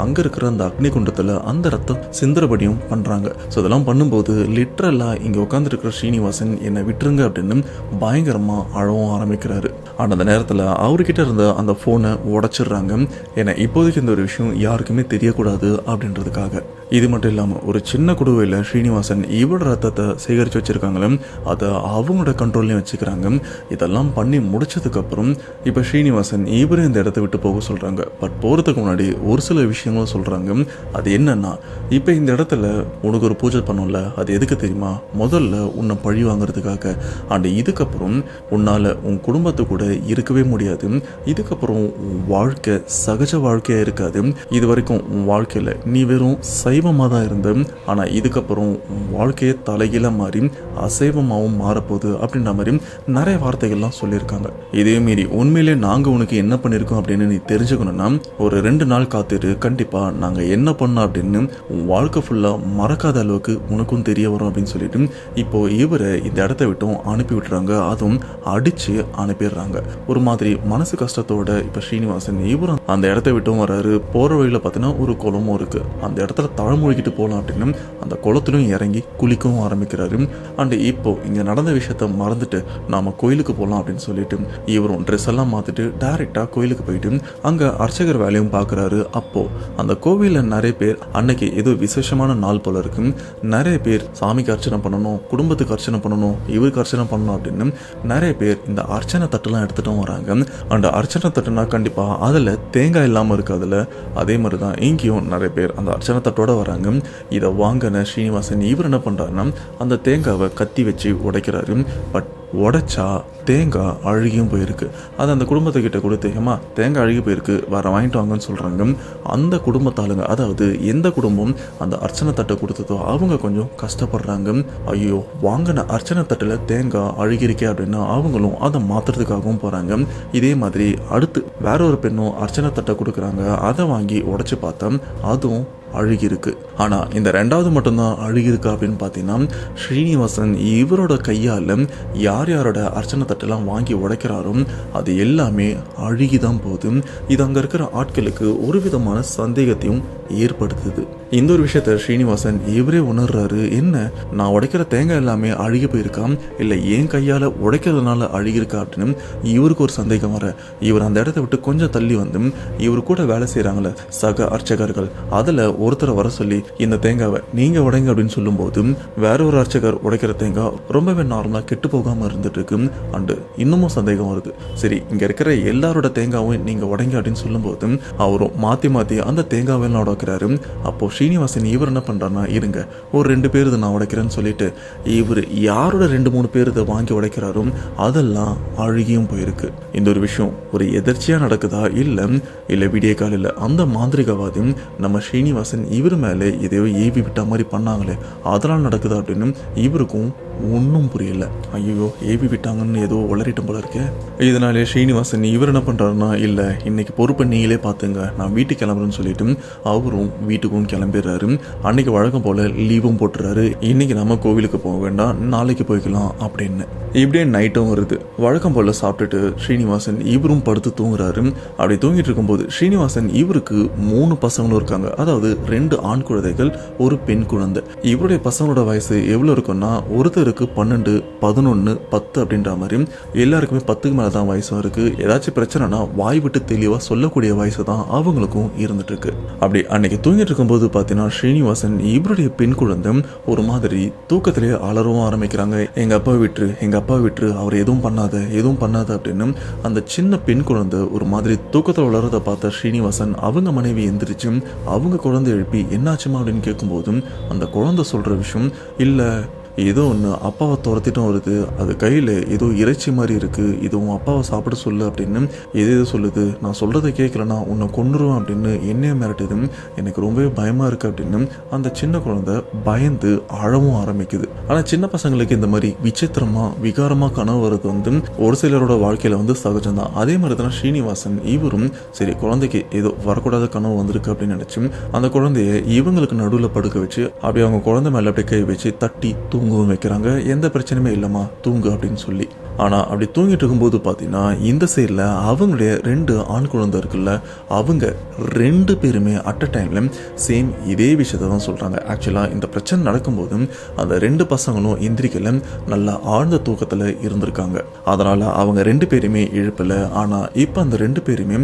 அங்கே இருக்கிற அந்த அக்னி குண்டத்தில் அந்த ரத்தம் சிந்தரபடியும் பண்ணுறாங்க. ஸோ இதெல்லாம் பண்ணும்போது லிட்ரலாக இங்கே உட்காந்துருக்கிற ஸ்ரீனிவாசன் என்னை விட்டுருங்க அப்படின்னு பயங்கரமாக அழவும் ஆரம்பிக்கிறாரு. ஆனால் அந்த நேரத்தில் அவர்கிட்ட இருந்த அந்த ஃபோனை உடைச்சிடுறாங்க. ஏன்னா இப்போதைக்கு இந்த ஒரு விஷயம் யாருக்குமே தெரியக்கூடாது அப்படின்றதுக்காக. இது மட்டும் இல்லாமல் ஒரு சின்ன குடுவையில் ஸ்ரீனிவாசன் இவரோட ரத்தத்தை சேகரித்து வச்சுருக்காங்களே, அதை அவங்களோட கண்ட்ரோல்லையும் வச்சுக்கிறாங்க. இதெல்லாம் பண்ணி முடிச்சதுக்கப்புறம் இப்போ ஸ்ரீனிவாசன் இவரும் இந்த இடத்த விட்டு போக சொல்கிறாங்க. பட் போகிறதுக்கு முன்னாடி ஒரு சில விஷயங்களும் சொல்கிறாங்க. அது என்னன்னா, இப்போ இந்த இடத்துல உனக்கு ஒரு பூஜை பண்ணோம்ல, அது எதுக்கு தெரியுமா? முதல்ல உன்னை பழி வாங்குறதுக்காக. அண்ட் இதுக்கப்புறம் உன்னால் உன் குடும்பத்து கூட இருக்கவே முடியாது. இதுக்கப்புறம் உன் வாழ்க்கை சகஜ வாழ்க்கையாக இருக்காது. இது வரைக்கும் உன் வாழ்க்கையில் நீ வெறும் சைவமாக தான் இருந்த, ஆனால் இதுக்கப்புறம் உன் வாழ்க்கையை தலைகீழ மாறி அசைவமாகவும் மாறப்போகுது அப்படின்ற மாதிரி நிறைய வார்த்தைகள்லாம் சொல்லியிருக்காங்க. இதே மீறி உண்மையிலே நாங்கள் உனக்கு என்ன பண்ணியிருக்கோம் அப்படின்னு நீ தெரிஞ்சுக்கணும்னா ஒரு 2 நாள் காத்திரு. கண்டிப்பாக நாங்கள் என்ன பண்ணோம் அப்படின்னு உன் வாழ்க்கை ஃபுல்லாக மறக்காத அளவுக்கு உனக்கும் தெரிய வரும் அப்படின்னு சொல்லிட்டு இப்போ இவரை இந்த இடத்த விட்டும் அனுப்பி விட்டுறாங்க. அதுவும் அடித்து அனுப்பிடுறாங்க. ஒரு மாதிரி மனசு கஷ்டத்தோட இப்போ ஸ்ரீனிவாசன் இவரும் அந்த இடத்த விட்டும் வர்றாரு. போகிற வழியில் பார்த்தீங்கன்னா ஒரு குளமும் இருக்குது. அந்த இடத்துல தழமொழிக்கிட்டு போகலாம் அப்படின்னு அந்த குளத்துலையும் இறங்கி குளிக்கவும் ஆரம்பிக்கிறாரு. அண்டு இப்போ இங்கே நடந்த விஷயத்த மறந்துட்டு நாம் கோயிலுக்கு போகலாம் அப்படின்னு சொல்லிட்டு இவரும் ட்ரெஸ் எல்லாம் மாற்றிட்டு டைரெக்டாக கோயிலுக்கு போயிட்டு அங்கே அர்ச்சகர் வேலையும் பார்க்குறாரு. அப்போது அந்த கோவிலில் நிறைய பேர் அன்னைக்கு ஏதோ விசேஷமான நாள் போல இருக்கு. நிறைய பேர் சாமிக்கு அர்ச்சனை பண்ணணும், குடும்பத்துக்கு அர்ச்சனை பண்ணணும், இவருக்கு அர்ச்சனை பண்ணணும் அப்படின்னு நிறைய பேர் இந்த அர்ச்சனை தட்டெல்லாம் எடுத்துகிட்டும் வராங்க. அந்த அர்ச்சனை தட்டுனா கண்டிப்பாக அதில் தேங்காய் இல்லாமல் இருக்காதுல்ல, அதே மாதிரி தான் இங்கேயும் நிறைய பேர் அந்த அர்ச்சனை தட்டோட வராங்க. இதை வாங்கின ஸ்ரீனிவாசன் இவர் என்ன பண்ணுறாருன்னா அந்த தேங்காவை கத்தி வச்சு உடைக்கிறாரு. பட் உடைச்சா தேங்காய் அழுகியும் போயிருக்கு. அது அந்த குடும்பத்துக்கிட்ட கொடுத்து, ஏமா தேங்காய் அழுகி போயிருக்கு, வர வாங்கிட்டு வாங்கன்னு சொல்கிறாங்க. அந்த குடும்பத்தாளுங்க, அதாவது எந்த குடும்பம் அந்த அர்ச்சனை தட்டை கொடுத்ததோ அவங்க கொஞ்சம் கஷ்டப்படுறாங்க. ஐயோ, வாங்கின அர்ச்சனை தட்டில் தேங்காய் அழுகிருக்கே அப்படின்னா அவங்களும் அதை மாற்றுறதுக்காகவும் போகிறாங்க. இதே மாதிரி அடுத்து வேற ஒரு பெண்ணும் அர்ச்சனை தட்டை கொடுக்குறாங்க. அதை வாங்கி உடைச்சு பார்த்தா அதுவும் அழுகிருக்கு. ஆனால் இந்த 2வது மட்டும்தான் அழுகிருக்கு அப்படின்னு பார்த்தீங்கன்னா ஸ்ரீனிவாசன் இவரோட கையால் யார் யாரோட அர்ச்சனை தட்டெல்லாம் வாங்கி உடைக்கிறாரோ அது எல்லாமே அழுகிதான் போகுது. இது அங்கே இருக்கிற ஆட்களுக்கு ஒரு விதமான சந்தேகத்தையும் ஏற்படுத்துது. இந்த ஒரு விஷயத்த ஸ்ரீனிவாசன் இவரே உணர்றாரு. என்ன, நான் உடைக்கிற தேங்காய் எல்லாமே அழுகி போயிருக்கான், இல்லை என் கையால் உடைக்கிறதுனால அழுகிருக்கா அப்படின்னு இவருக்கு ஒரு சந்தேகம் வர இவர் அந்த இடத்த விட்டு கொஞ்சம் தள்ளி வந்து இவர் கூட வேலை செய்கிறாங்களே சக அர்ச்சகர்கள், அதில் ஒருத்தரை வர சொல்லி இந்த தேங்காவை நீங்கள் உடைங்க அப்படின்னு சொல்லும்போது வேற ஒரு அர்ச்சகர் உடைக்கிற தேங்காய் ரொம்பவே நார்மலாக கெட்டு போகாமல் இருந்துட்டு இருக்கு. அண்டு இன்னமும் சந்தேகம் வருது. சரி, இங்கே இருக்கிற எல்லாரோட தேங்காவும் நீங்கள் உடைங்க அப்படின்னு சொல்லும்போது அவரும் மாற்றி மாற்றி அந்த தேங்காவெல்லாம் உடைக்கிறாரு. அப்போ ஸ்ரீனிவாசன் இவர் என்ன பண்ணுறாருன்னா, இருங்க ஒரு 2 பேர் இதை நான் உடைக்கிறேன்னு சொல்லிட்டு இவர் யாரோட 2-3 பேர் இதை வாங்கி உடைக்கிறாரோ அதெல்லாம் அழுகியும் போயிருக்கு. இந்த ஒரு விஷயம் ஒரு எதிர்ச்சியாக நடக்குதா இல்லை விடிய காலையில் அந்த மாந்திரிகவாதி நம்ம ஸ்ரீனிவாசன் இவர் மேலே எதையோ ஏவி விட்ட மாதிரி பண்ணாங்களே அதெல்லாம் நடக்குதா அப்படின்னு இவருக்கும் ஒன்றும் புரியல. ஐயோ, ஏவி விட்டாங்கன்னு ஏதோ உளறிட்டும் போல இருக்கே. இதனாலே ஸ்ரீனிவாசன் இவர் என்ன பண்ணுறாருன்னா, இல்லை இன்னைக்கு பொறுப்பை நீங்களே பார்த்துங்க, நான் வீட்டுக்கு கிளம்புறேன்னு சொல்லிட்டு அவரும் வீட்டுக்கும் கிளம்பிடுறாரு. அன்னைக்கு வழக்கம் போல் லீவும் போட்டுறாரு. இன்னைக்கு நம்ம கோவிலுக்கு போக வேண்டாம், நாளைக்கு போய்க்கலாம் அப்படின்னு. இப்படியே நைட்டும் வருது. வழக்கம் போல் சாப்பிட்டுட்டு ஸ்ரீனிவாசன் இவரும் படுத்து தூங்குறாரு. அப்படி தூங்கிட்டு இருக்கும்போது ஸ்ரீனிவாசன் இவருக்கு 3 பசங்களும் இருக்காங்க. அதாவது 2 ஆண் குழந்தைகள், ஒரு பெண் குழந்தை. இவருடைய பசங்களோட வயசு எவ்வளோ இருக்குன்னா, ஒருத்தருக்கு 12, 11, 10 அப்படின்ற மாதிரி எல்லாருக்குமே 10க்கு மேலே தான் வயசும் இருக்குது. ஏதாச்சும் பிரச்சனைனா வாய் விட்டு தெளிவாக சொல்லக்கூடிய வயசு தான் அவங்களுக்கும் இருந்துட்டு இருக்கு. அப்படி அன்னைக்கு தூங்கிட்டு இருக்கும்போது பார்த்தீங்கன்னா ஸ்ரீனிவாசன் இவருடைய பெண் குழந்தை ஒரு மாதிரி தூக்கத்திலேயே அலறவும் ஆரம்பிக்கிறாங்க. எங்கள் அப்பா விட்டுரு, அவர் எதுவும் பண்ணாத அப்படின்னு. அந்த சின்ன பெண் குழந்தை ஒரு மாதிரி தூக்கத்தில் வளர்றதை பார்த்த ஸ்ரீனிவாசன் அவங்க மனைவி எந்திரிச்சு அவங்க குழந்தை எழுப்பி என்னாச்சுமா அப்படின்னு கேட்கும்போதும் அந்த குழந்தை சொல்கிற விஷயம், இல்லை ஏதோ ஒன்று அப்பாவை துரத்திட்டும் வருது, அது கையில் ஏதோ இறைச்சி மாதிரி இருக்குது, இது உன் அப்பாவை சாப்பிட சொல்லு அப்படின்னு எது சொல்லுது, நான் சொல்கிறத கேட்கலன்னா உன்னை கொன்னுருவேன் அப்படின்னு என்னைய மிரட்டுது, எனக்கு ரொம்பவே பயமாக இருக்குது அப்படின்னு அந்த சின்ன குழந்தை பயந்து அழவும் ஆரம்பிக்குது. ஆனால் சின்ன பசங்களுக்கு இந்த மாதிரி விசித்திரமாக விகாரமாக கனவு வர்றது ஒரு சிலரோட வாழ்க்கையில் சகஜம்தான். அதே மாதிரி தான் ஸ்ரீனிவாசன் இவரும் சரி குழந்தைக்கு ஏதோ வரக்கூடாத கனவு வந்திருக்கு அப்படின்னு நினச்சி அந்த குழந்தைய இவங்களுக்கு நடுவில் படுக்க வச்சு அப்படி அவங்க குழந்தை மேலே அப்படியே கை வச்சு தட்டி தூங்கவும் வைக்கிறாங்க. எந்த பிரச்சனையுமே இல்லைம்மா தூங்கு அப்படின்னு சொல்லி. ஆனால் அப்படி தூங்கிட்டு இருக்கும்போது பார்த்தீங்கன்னா இந்த சைடில் அவங்களுடைய 2 ஆண் குழந்தை இருக்குல்ல, அவங்க 2 பேருமே அட் அ டைமில் சேம் இதே விஷயத்தை தான் சொல்கிறாங்க. ஆக்சுவலாக இந்த பிரச்சனை நடக்கும்போது அந்த 2 பசங்களும் எந்திரிக்கல, நல்லா ஆழ்ந்த தூக்கத்தில் இருந்திருக்காங்க. அதனால் அவங்க 2 பேருமே எழுப்பலை. ஆனால் இப்போ அந்த 2 பேருமே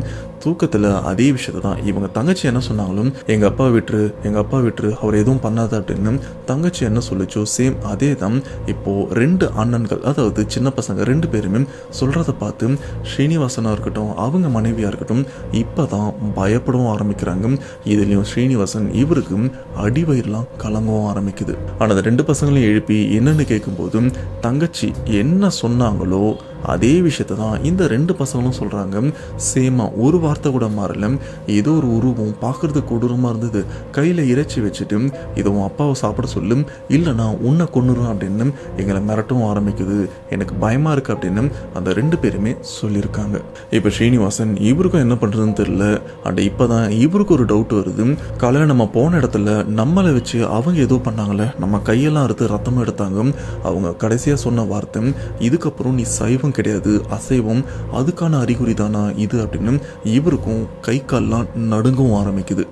தூக்கத்தில் அதே விஷயத்தை தான் இவங்க தங்கச்சி என்ன சொன்னாங்களும், எங்கள் அப்பா விட்டுரு அவர் எதுவும் பண்ணாத அப்படின்னு தங்கச்சி என்ன சொல்லிச்சோ சேம் அதே தான் இப்போது 2 அண்ணன்கள் அதாவது சின்ன பசங்க 2 பேருமே சொல்கிறத பார்த்து ஸ்ரீனிவாசனாக இருக்கட்டும் அவங்க மனைவியாக இருக்கட்டும் இப்போ தான் பயப்படவும் ஆரம்பிக்கிறாங்க. இதுலேயும் ஸ்ரீனிவாசன் இவருக்கு அடிவயிரெலாம் கலங்கவும் ஆரம்பிக்குது. ஆனால் அந்த 2 பசங்களையும் எழுப்பி என்னென்னு கேட்கும்போது தங்கச்சி என்ன சொன்னாங்களோ அதே விஷயத்தை தான் இந்த 2 பசங்களும் சொல்கிறாங்க. சேமாக ஒரு வார்த்தை கூட மாறல. ஏதோ ஒரு உருவம் பார்க்குறதுக்கு கொடூரமாக இருந்தது, கையில் இறைச்சி வச்சுட்டு இதை உன் அப்பாவை சாப்பிட சொல்லும் இல்லைனா உன்னை கொன்னுரும் அப்படின்னு எங்களை மிரட்டவும் ஆரம்பிக்குது, எனக்கு பயமாக இருக்குது அப்படின்னு அந்த 2 பேருமே சொல்லியிருக்காங்க. இப்போ ஸ்ரீனிவாசன் இவருக்கும் என்ன பண்ணுறதுன்னு தெரியல. அண்ட் இப்போ தான் இவருக்கு ஒரு டவுட் வருது, காலையில் நம்ம போன இடத்துல நம்மளை வச்சு அவங்க ஏதோ பண்ணாங்களே, நம்ம கையெல்லாம் அறுத்து ரத்தமும் எடுத்தாங்க, அவங்க கடைசியாக சொன்ன வார்த்தை இதுக்கப்புறம் நீ சைவம் கிடையாது அசைவம், அதுக்கான அறிகுறி தானா இது அப்படின்னு இவருக்கும் கை கால்லாம் நடுங்கவும் ஆரம்பிக்குது.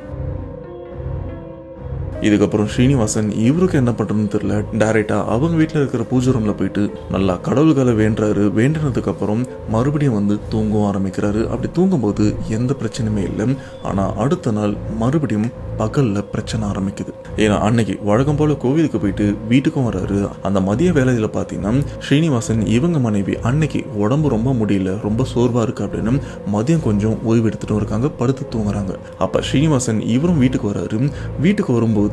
இதுக்கப்புறம் ஸ்ரீனிவாசன் இவருக்கு என்ன பண்ணுறதுன்னு தெரியல, டைரெக்டாக அவங்க வீட்டில் இருக்கிற பூஜை ரூமில் போயிட்டு நல்லா கடவுள்களை வேண்டுறாரு. வேண்டினதுக்கப்புறம் மறுபடியும் தூங்கவும் ஆரம்பிக்கிறாரு. அப்படி தூங்கும்போது எந்த பிரச்சனையுமே இல்லை. ஆனால் அடுத்த நாள் மறுபடியும் பகலில் பிரச்சனை ஆரம்பிக்குது. ஏன்னா அன்னைக்கு வழக்கம் போல் கோவிலுக்கு போயிட்டு வீட்டுக்கும் வர்றாரு. அந்த மதிய வேலையில் பார்த்தீங்கன்னா ஸ்ரீனிவாசன் இவங்க மனைவி அன்னைக்கு உடம்பு ரொம்ப முடியல, ரொம்ப சோர்வாக இருக்குது அப்படின்னு மதியம் கொஞ்சம் ஓய்வு எடுத்துகிட்டும் இருக்காங்க, படுத்து தூங்குறாங்க. அப்போ ஸ்ரீனிவாசன் இவரும் வீட்டுக்கு வர்றாரு. வீட்டுக்கு வரும்போது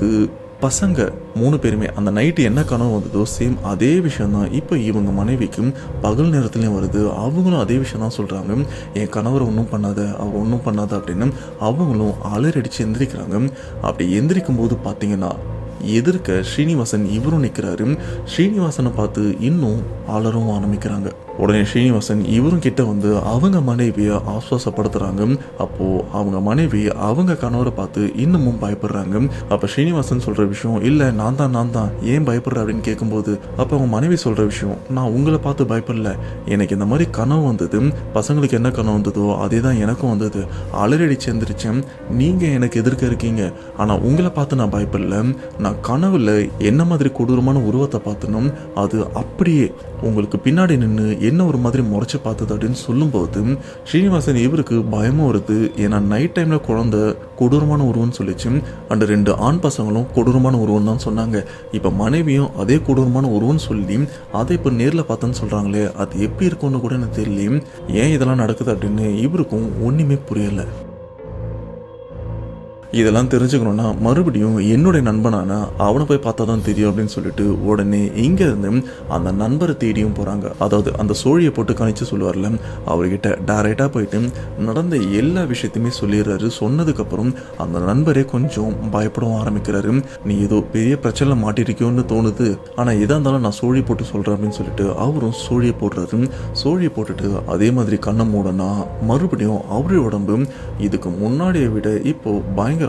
பசங்க 3 பேருமே அந்த நைட்டு என்ன கனவு வந்ததோ சேம் அதே விஷயம்தான் இப்போ இவங்க மனைவிக்கும் பகல் நேரத்துலையும் வருது. அவங்களும் அதே விஷயம் தான் சொல்கிறாங்க, என் கணவரை ஒன்றும் பண்ணாத அவர் ஒன்றும் பண்ணாத அப்படின்னு அவங்களும் அலறடிச்சு எந்திரிக்கிறாங்க. அப்படி எந்திரிக்கும் போது பார்த்தீங்கன்னா எதிர்க்க ஸ்ரீனிவாசன் இவரும் நிற்கிறாரு. ஸ்ரீனிவாசனை பார்த்து இன்னும் அலறவும் ஆரம்பிக்கிறாங்க. உடனே ஸ்ரீனிவாசன் இவரும் கிட்ட அவங்க மனைவியை ஆஸ்வாசப்படுத்துறாங்க. அப்போ அவங்க மனைவி அவங்க கணவரை பார்த்து இன்னமும் பயப்படுறாங்க. அப்ப ஸ்ரீனிவாசன் சொல்ற விஷயம் இல்ல நான் தான் ஏன் பயப்படுற அப்படின்னு கேட்கும்போது அப்ப அவங்க மனைவி சொல்ற விஷயம், நான் உங்களை பார்த்து பயப்படல, எனக்கு இந்த மாதிரி கனவு வந்தது, பசங்களுக்கு என்ன கனவு வந்ததோ அதே தான் எனக்கும் வந்தது, அலறடி சேர்ந்துருச்சேன், நீங்க எனக்கு எதிர்க்க இருக்கீங்க, ஆனா உங்களை பார்த்து நான் பயப்படல, நான் கனவுல என்ன மாதிரி கொடூரமான உருவத்தை பார்த்தனும் அது அப்படியே உங்களுக்கு பின்னாடி நின்று என்ன ஒரு மாதிரி முறைச்சு பார்த்தது அப்படின்னு சொல்லும்போது ஸ்ரீனிவாசன் இவருக்கு பயமும் வருது. ஏன்னா நைட் டைம்ல குழந்தை கொடூரமான உருவம்னு சொல்லிச்சு. அண்ட் 2 ஆண் பசங்களும் கொடூரமான உருவம் தான் சொன்னாங்க. இப்போ மனைவியும் அதே கொடூரமான உருவம்னு சொல்லி அதை இப்போ நேரில் பார்த்தேன்னு சொல்றாங்களே, அது எப்படி இருக்கும்னு கூட எனக்கு தெரியல. ஏன் இதெல்லாம் நடக்குது அப்படின்னு இவருக்கும் ஒன்றுமே புரியலை. இதெல்லாம் தெரிஞ்சுக்கணுன்னா மறுபடியும் என்னுடைய நண்பனான அவனை போய் பார்த்தா தான் தெரியும் அப்படின்னு சொல்லிட்டு உடனே இங்கேருந்து அந்த நண்பரை தேடியும் போகிறாங்க. அதாவது அந்த சோழியை போட்டு கணிச்சு சொல்லுவார்ல, அவர்கிட்ட டைரெக்டாக போயிட்டு நடந்த எல்லா விஷயத்தையுமே சொல்லிடுறாரு. சொன்னதுக்கப்புறம் அந்த நண்பரே கொஞ்சம் பயப்படவும் ஆரம்பிக்கிறாரு. நீ ஏதோ பெரிய பிரச்சனை மாட்டிருக்கியோன்னு தோணுது, ஆனால் எதாக இருந்தாலும் நான் சோழி போட்டு சொல்கிறேன் அப்படின்னு சொல்லிட்டு அவரும் சோழியை போடுறாரு. சோழியை போட்டுட்டு அதே மாதிரி கண்ணை மூடனா மறுபடியும் அவருடைய உடம்பு இதுக்கு முன்னாடியை விட இப்போ பயங்கரமாக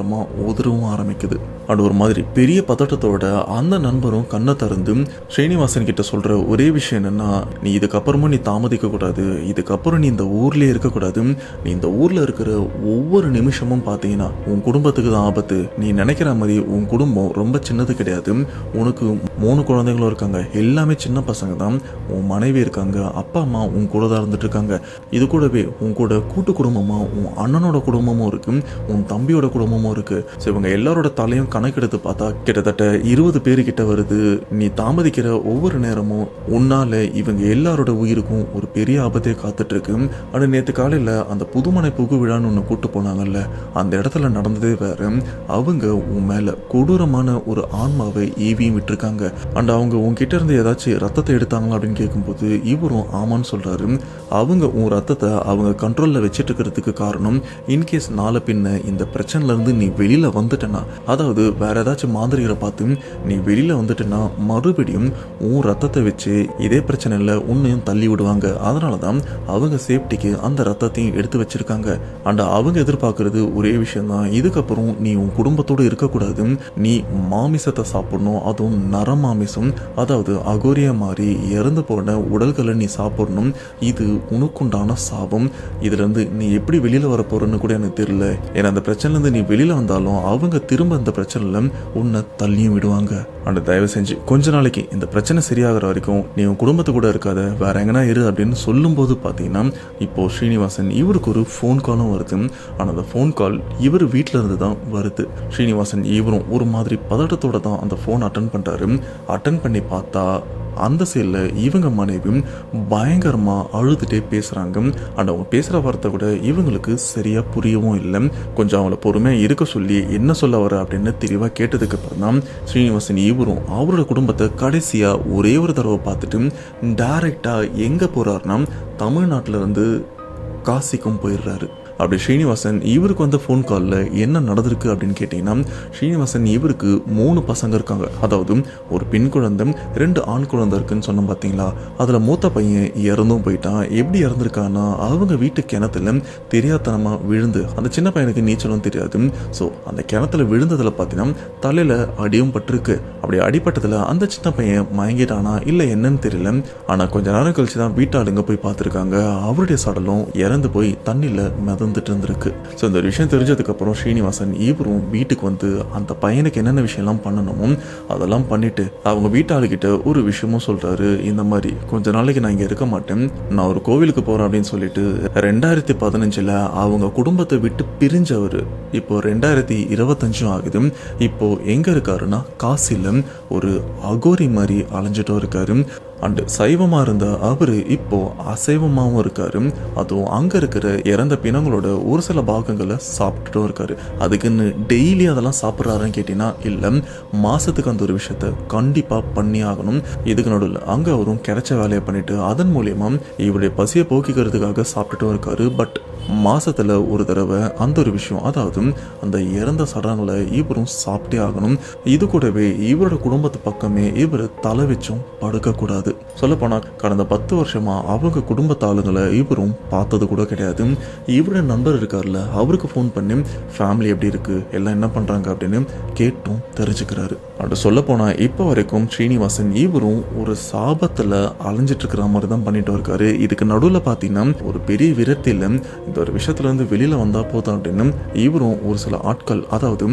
உதறவும் ஆரம்பிக்குது. அது ஒரு மாதிரி பெரிய பதட்டத்தோட அந்த நண்பரும் கண்ணை திறந்து ஸ்ரீனிவாசன் கிட்ட சொல்ற ஒரே விஷயம் என்னன்னா, நீ இதுக்கப்புறமும் நீ தாமதிக்க கூடாது, இதுக்கப்புறம் நீ இந்த ஊர்லயே இருக்கக்கூடாது, நீ இந்த ஊர்ல இருக்கிற ஒவ்வொரு நிமிஷமும் பார்த்தீங்கன்னா உன் குடும்பத்துக்கு தான் ஆபத்து, நீ நினைக்கிற மாதிரி உன் குடும்பம் ரொம்ப சின்னது கிடையாது, உனக்கு 3 குழந்தைகளும் இருக்காங்க, எல்லாமே சின்ன பசங்க தான், உன் மனைவி இருக்காங்க, அப்பா அம்மா உன் கூட தான் இருந்துட்டு இருக்காங்க, இது கூடவே உன் கூட கூட்டு குடும்பமா உன் அண்ணனோட குடும்பமும் இருக்கு, உன் தம்பியோட குடும்பமும் குடும்பமும் இருக்கு. ஸோ இவங்க எல்லாரோட தலையும் கணக்கெடுத்து பார்த்தா கிட்டத்தட்ட 20 பேரு கிட்ட வருது. நீ தாமதிக்கிற ஒவ்வொரு நேரமும் உன்னால இவங்க எல்லாரோட உயிருக்கும் ஒரு பெரிய ஆபத்தே காத்துட்டு இருக்கு. ஆனால் நேற்று காலையில் அந்த புதுமனை புகு விழான்னு ஒன்று கூட்டு போனாங்கல்ல, அந்த இடத்துல நடந்ததே வேற. அவங்க உன் மேல கொடூரமான ஒரு ஆன்மாவை ஏவியும் விட்டுருக்காங்க. அண்ட் அவங்க உன்கிட்ட இருந்து ஏதாச்சும் ரத்தத்தை எடுத்தாங்களா அப்படின்னு கேட்கும்போது இவரும் ஆமான்னு சொல்றாரு. அவங்க உன் ரத்தத்தை அவங்க கண்ட்ரோல்ல வச்சுட்டு இருக்கிறதுக்கு காரணம் இன்கேஸ் நாளை பின்ன இந்த பிரச்சனைல இருந்து நீ வெளியில வந்துட்டனா, அதாவது வேற ஏதாச்சும் மாந்திரிகரை பார்த்து நீ வெளியில வந்துட்டனா மறுபடியும் உன் ரத்தத்தை வச்சு இதே பிரச்சனையில் உன்னையும் தள்ளி விடுவாங்க. அதனாலதான் அவங்க சேஃப்டிக்கு அந்த ரத்தத்தையும் எடுத்து வச்சிருக்காங்க. அண்ட் அவங்க எதிர்பார்க்கறது ஒரே விஷயம் தான், இதுக்கப்புறம் நீ உன் குடும்பத்தோடு இருக்கக்கூடாது, நீ மாமிசத்தை சாப்பிடணும், அதுவும் நர மாமிசம், அதாவது அகோரியா மாதிரி இறந்து போன உடல்களை நீ சாப்பிடணும். இது உனக்குண்டான சாபம். இதுல இருந்து நீ எப்படி வெளியில வர போறன்னு கூட எனக்கு தெரியல. ஏன்னா அந்த பிரச்சனைல இருந்து நீ வெளியில வந்தாலும் அவங்க திரும்ப அந்த பிரச்சனைல உன்னை தள்ளியும் விடுவாங்க. அண்ட் தயவு செஞ்சு கொஞ்ச நாளைக்கு இந்த பிரச்சனை சரியாகிற வரைக்கும் நீ உன் குடும்பத்து கூட இருக்காத, வேற எங்கன்னா இரு அப்படின்னு சொல்லும்போது பார்த்தீங்கன்னா இப்போ ஸ்ரீனிவாசன் இவருக்கு ஒரு ஃபோன் காலும் வருது. ஆனால் அந்த ஃபோன் கால் இவர் வீட்டில் இருந்து தான் வருது. ஸ்ரீனிவாசன் இவரும் ஒரு மாதிரி பதட்டத்தோட தான் அந்த ஃபோன் அட்டன் பண்ணுறாரு. அட்டன் பண்ணி பார்த்தா அந்த சைடில் இவங்க மனைவியும் பயங்கரமாக அழுதுகிட்டே பேசுகிறாங்க. அண்ட் அவங்க பேசுகிற வார்த்தை கூட இவங்களுக்கு சரியாக புரியவும் இல்லை. கொஞ்சம் அவங்கள பொறுமையாக இருக்க சொல்லி என்ன சொல்ல வர அப்படின்னு தெளிவாக கேட்டதுக்கு அப்புறம் தான் ஸ்ரீனிவாசன் இவரும் அவரோட குடும்பத்தை கடைசியாக ஒரே ஒரு தடவை பார்த்துட்டு டைரெக்டாக எங்கே போகிறாருன்னா தமிழ்நாட்டில் இருந்து காசிக்கும் போயிடுறாரு. அப்படி ஸ்ரீனிவாசன் இவருக்கு வந்த ஃபோன் காலில் என்ன நடந்திருக்கு அப்படின்னு கேட்டிங்கன்னா, ஸ்ரீனிவாசன் இவருக்கு 3 பசங்க இருக்காங்க. அதாவது ஒரு பெண் குழந்தை 2 ஆண் குழந்தை இருக்குன்னு சொன்னோம் பார்த்தீங்களா. அதில் மூத்த பையன் இறந்தும் போயிட்டான். எப்படி இறந்துருக்கான்னா அவங்க வீட்டு கிணத்துல தெரியாதனமாக விழுந்து, அந்த சின்ன பையனுக்கு நீச்சலும் தெரியாது. ஸோ அந்த கிணத்துல விழுந்ததில் பார்த்தீங்கன்னா தலையில் அடியும் பட்டிருக்கு. அப்படி அடிப்பட்டதில் அந்த சின்ன பையன் மயங்கிட்டானா இல்லை என்னன்னு தெரியல. ஆனால் கொஞ்ச நேரம் கழிச்சு தான் வீட்டாளுங்க போய் பார்த்துருக்காங்க. அவருடைய சடலும் இறந்து போய் தண்ணியில் வந்துட்டு இருந்திருக்கு. ஸோ இந்த விஷயம் தெரிஞ்சதுக்கு அப்புறம் ஸ்ரீனிவாசன் இவரும் வீட்டுக்கு வந்து அந்த பையனுக்கு என்னென்ன விஷயம்லாம் பண்ணணுமோ அதெல்லாம் பண்ணிட்டு அவங்க வீட்டாளுகிட்ட ஒரு விஷயமும் சொல்றாரு. இந்த மாதிரி கொஞ்ச நாளைக்கு நான் இங்க இருக்க மாட்டேன், நான் ஒரு கோவிலுக்கு போறேன் அப்படின்னு சொல்லிட்டு 2015 அவங்க குடும்பத்தை விட்டு பிரிஞ்சவர் இப்போ 2025 ஆகுது. இப்போ எங்க இருக்காருன்னா காசில ஒரு அகோரி மாதிரி அலைஞ்சிட்டும் இருக்காரு. அண்டு சைவமாக இருந்த அவர் இப்போ அசைவமாகவும் இருக்காரு. அதுவும் அங்கே இருக்கிற இறந்த பிணங்களோட ஒரு சில பாகங்களை சாப்பிட்டுட்டும் இருக்காரு. அதுக்குன்னு டெய்லி அதெல்லாம் சாப்பிட்றாருன்னு கேட்டிங்கன்னா இல்லை, மாதத்துக்கு அந்த ஒரு விஷயத்த கண்டிப்பாக பண்ணி ஆகணும். இதுக்கு நடுவில் அங்கே அவரும் கிடைச்ச வேலையை பண்ணிட்டு அதன் மூலயமா இவருடைய பசியை போக்கிக்கிறதுக்காக சாப்பிட்டுட்டும் இருக்காரு. பட் மாசத்துல ஒரு தடவை அந்த ஒரு விஷயம், அதாவது அந்த இறந்த சடங்குல இவரும் சாப்பிட்டே ஆகணும். இது கூடவே இவரோட குடும்பத்து பக்கமே இவர் தலை வச்சும் படுக்க கூடாது. சொல்லப்போனா கடந்த 10 வருஷமா அவங்க குடும்பத்து ஆளுங்களை இவரும் பார்த்தது கூட கிடையாது. இவரோட நண்பர் இருக்காருல்ல, அவருக்கு ஃபோன் பண்ணி ஃபேமிலி எப்படி இருக்கு, எல்லாம் என்ன பண்றாங்க அப்படின்னு கேட்டும் தெரிஞ்சுக்கிறாரு. அப்படி சொல்ல போனா இப்போ வரைக்கும் ஸ்ரீனிவாசன் இவரும் ஒரு சாபத்துல அலைஞ்சிட்டு இருக்கிற மாதிரி தான் பண்ணிட்டு இருக்காரு. இதுக்கு நடுவில் பார்த்தீங்கன்னா ஒரு பெரிய விரக்தியில இந்த ஒரு விஷயத்துல இருந்து வெளியில வந்தா போதும் அப்படின்னு இவரும் ஒரு சில ஆட்கள், அதாவது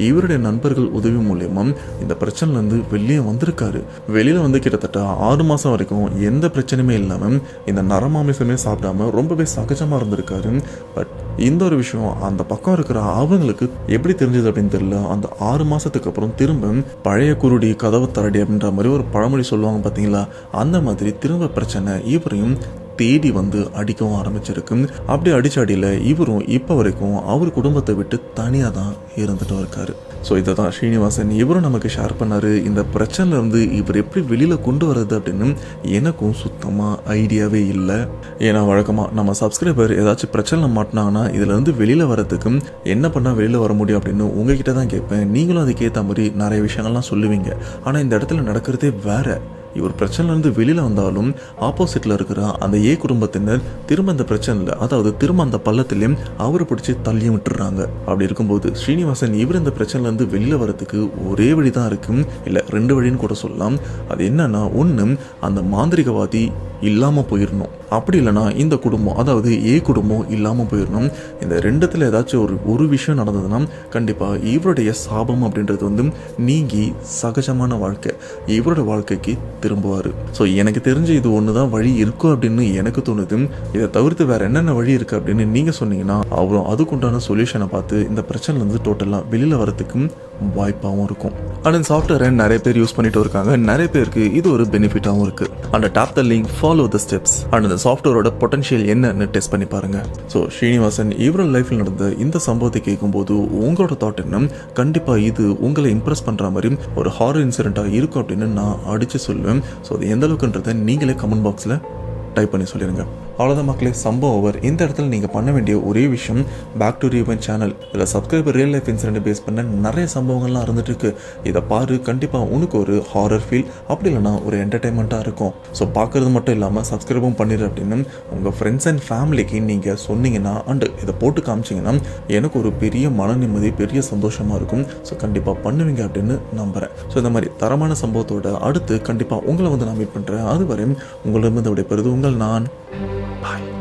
இவருடைய நண்பர்கள் உதவி மூலியமா இந்த பிரச்சனைல இருந்து வெளியே வந்திருக்காரு. வெளியில வந்து கிட்டத்தட்ட 6 மாசம் வரைக்கும் எந்த பிரச்சனையுமே இல்லாம இந்த நரமாமிசமே சாப்பிடாம ரொம்பவே சகஜமா இருந்திருக்காரு. பட் இந்த ஒரு விஷயம் அந்த பக்கம் இருக்கிற அவங்களுக்கு எப்படி தெரிஞ்சது அப்படின்னு தெரியல. அந்த 6 மாசத்துக்கு அப்புறம் திரும்ப பழைய குருடி கதவு தரடி அப்படின்ற மாதிரி ஒரு பழமொழி சொல்லுவாங்க பார்த்தீங்களா, அந்த மாதிரி திரும்ப பிரச்சனை இவரையும் தேடி வந்து அடிக்கவும் ஆரம்பிச்சிருக்கு. அப்படி அடிச்ச அடியில் இவரும் இப்போ வரைக்கும் அவர் குடும்பத்தை விட்டு தனியாக தான் இருந்துட்டு இருக்காரு. ஸோ இதை தான் ஸ்ரீனிவாசன் இவரும் நமக்கு ஷேர் பண்ணாரு. இந்த பிரச்சனைல இருந்து இவர் எப்படி வெளியில் கொண்டு வர்றது அப்படின்னு எனக்கும் சுத்தமாக ஐடியாவே இல்லை. ஏன்னா வழக்கமாக நம்ம சப்ஸ்கிரைபர் ஏதாச்சும் பிரச்சனை மாட்டினாங்கன்னா இதுலேருந்து வெளியில் வரதுக்கு என்ன பண்ணால் வெளியில் வர முடியும் அப்படின்னு உங்ககிட்ட தான் கேட்பேன். நீங்களும் அதுக்கேற்ற மாதிரி நிறைய விஷயங்கள்லாம் சொல்லுவீங்க. ஆனால் இந்த இடத்துல நடக்கிறதே வேற. இவர் பிரச்சனைலேருந்து வெளியில் வந்தாலும் ஆப்போசிட்டில் இருக்கிற அந்த ஏ குடும்பத்தினர் திரும்ப அந்த பிரச்சனையில், அதாவது திரும்ப அந்த பள்ளத்திலையும் அவரை பிடிச்சி தள்ளியும் விட்டுறாங்க. அப்படி இருக்கும்போது ஸ்ரீனிவாசன் இவர் இந்த பிரச்சனைலேருந்து வெளியில் வரதுக்கு ஒரே வழி தான் இருக்கு, இல்லை 2 வழின்னு கூட சொல்லலாம். அது என்னன்னா, ஒன்று அந்த மாந்திரிகவாதி இல்லாமல் போயிடணும். அப்படி இல்லைனா இந்த குடும்பம், அதாவது ஏ குடும்பம் இல்லாமல் போயிடணும். இந்த ரெண்டுத்தில் ஏதாச்சும் ஒரு விஷயம் நடந்ததுன்னா கண்டிப்பாக இவருடைய சாபம் அப்படின்றது வந்து நீங்கி சகஜமான வாழ்க்கை இவரோட வாழ்க்கைக்கு திரும்புவார். ஸோ எனக்கு தெரிஞ்சு இது ஒன்று தான் வழி இருக்கும் அப்படின்னு எனக்கு தோணுது. இதை தவிர்த்து வேற என்னென்ன வழி இருக்குது அப்படின்னு நீங்கள் சொன்னீங்கன்னா அவரும் அதுக்குண்டான சொல்யூஷனை பார்த்து இந்த பிரச்சனைலேருந்து டோட்டலாக வெளியில் வரத்துக்கும் வாய்ப்பாகவும் இருக்கும். அண்ட் இந்த சாஃப்ட்வேரை நிறைய பேர் யூஸ் பண்ணிட்டு இருக்காங்க. நிறைய பேருக்கு இது ஒரு பெனிஃபிட்டாகவும் இருக்குது. And top the link, follow the steps and இந்த சாஃப்ட்வேரோட பொட்டன்ஷியல் என்னன்னு டெஸ்ட் பண்ணி பாருங்க. ஸோ ஸ்ரீனிவாசன் இவரோட லைஃப்பில் நடந்த இந்த சம்பவத்தை கேட்கும்போது உங்களோட தாட் என்ன? கண்டிப்பாக இது உங்களை இம்ப்ரெஸ் பண்ணுற மாதிரி ஒரு ஹாரர் இன்சிடென்ட்டாக இருக்கும் அப்படின்னு நான் அடித்து சொல்லுவேன். ஸோ அது எந்த அளவுக்குன்றதை நீங்களே கமெண்ட் பாக்ஸில் டைப் பண்ணி சொல்லிடுங்க. அவ்வளோதான் மக்களே, சம்பவம் ஓவர். இந்த இடத்துல நீங்கள் பண்ண வேண்டிய ஒரே விஷயம், பேக் டு ரிவெஞ்ச் சேனல் இதில் subscriber real life incident base பண்ண நிறைய சம்பவங்கள்லாம் இருந்துட்டு இருக்கு. இதை பாரு, கண்டிப்பாக உனக்கு ஒரு ஹாரர் ஃபீல், அப்படி இல்லைனா ஒரு என்டர்டைன்மெண்ட்டாக இருக்கும். ஸோ பார்க்குறது மட்டும் இல்லாமல் சப்ஸ்கிரைபும் பண்ணிடு அப்படின்னு உங்கள் ஃப்ரெண்ட்ஸ் அண்ட் ஃபேமிலிக்கு நீங்கள் சொன்னீங்கன்னா அண்டு இதை போட்டு காமிச்சிங்கன்னா எனக்கு ஒரு பெரிய மன நிம்மதி, பெரிய சந்தோஷமாக இருக்கும். ஸோ கண்டிப்பாக பண்ணுவீங்க அப்படின்னு நம்புகிறேன். ஸோ இந்த மாதிரி தரமான சம்பவத்தோட அடுத்து கண்டிப்பாக உங்களை வந்து நான் மீட் பண்ணுறேன். அதுவரை உங்களிடமிருந்து விடைபெறுவது உங்கள் நான். Bye.